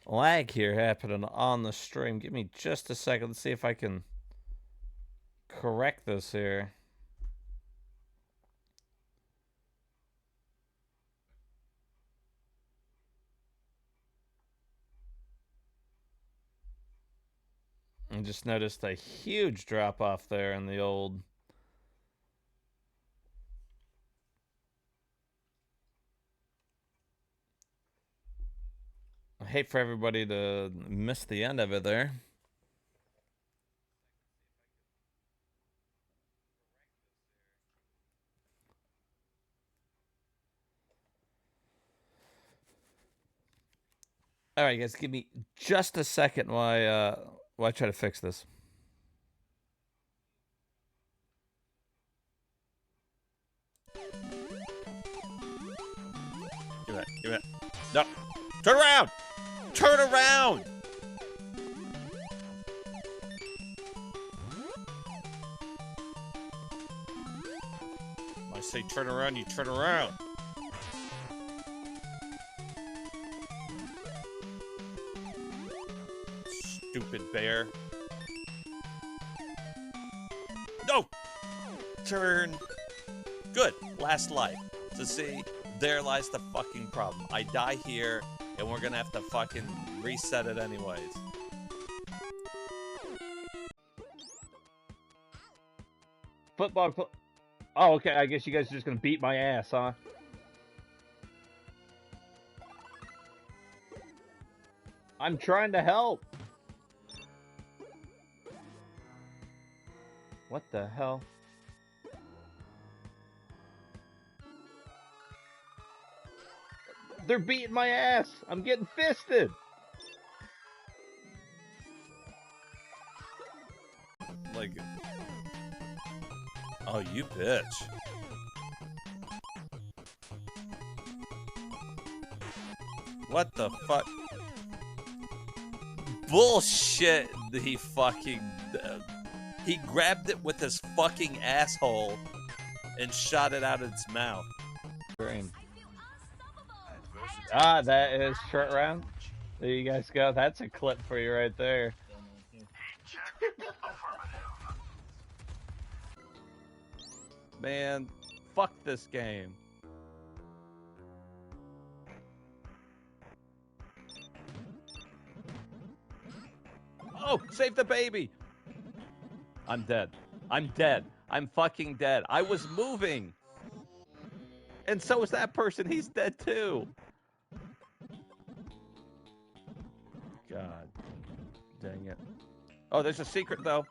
lag here happening on the stream. Give me just a second. Let's see if I can correct this here. I just noticed a huge drop off there in the old. I hate for everybody to miss the end of it there. All right, guys, give me just a second while I try to fix this. Give it, give it. No, turn around! Turn around! I say turn around, you turn around. Stupid bear. No! Turn. Good. Last life. So see, there lies the fucking problem. I die here, and we're gonna have to fucking reset it anyways. Football. Oh, okay. I guess you guys are just gonna beat my ass, huh? I'm trying to help. What the hell? They're beating my ass. I'm getting fisted. Like, oh, you bitch. What the fuck? Bullshit. He fucking... he grabbed it with his fucking asshole and shot it out of its mouth. Ah, that is short round. There you guys go. That's a clip for you right there. Man, fuck this game. Oh, save the baby. I'm dead. I'm dead. I'm fucking dead. I was moving. And so is that person. He's dead too. God. Dang it. Oh, there's a secret though.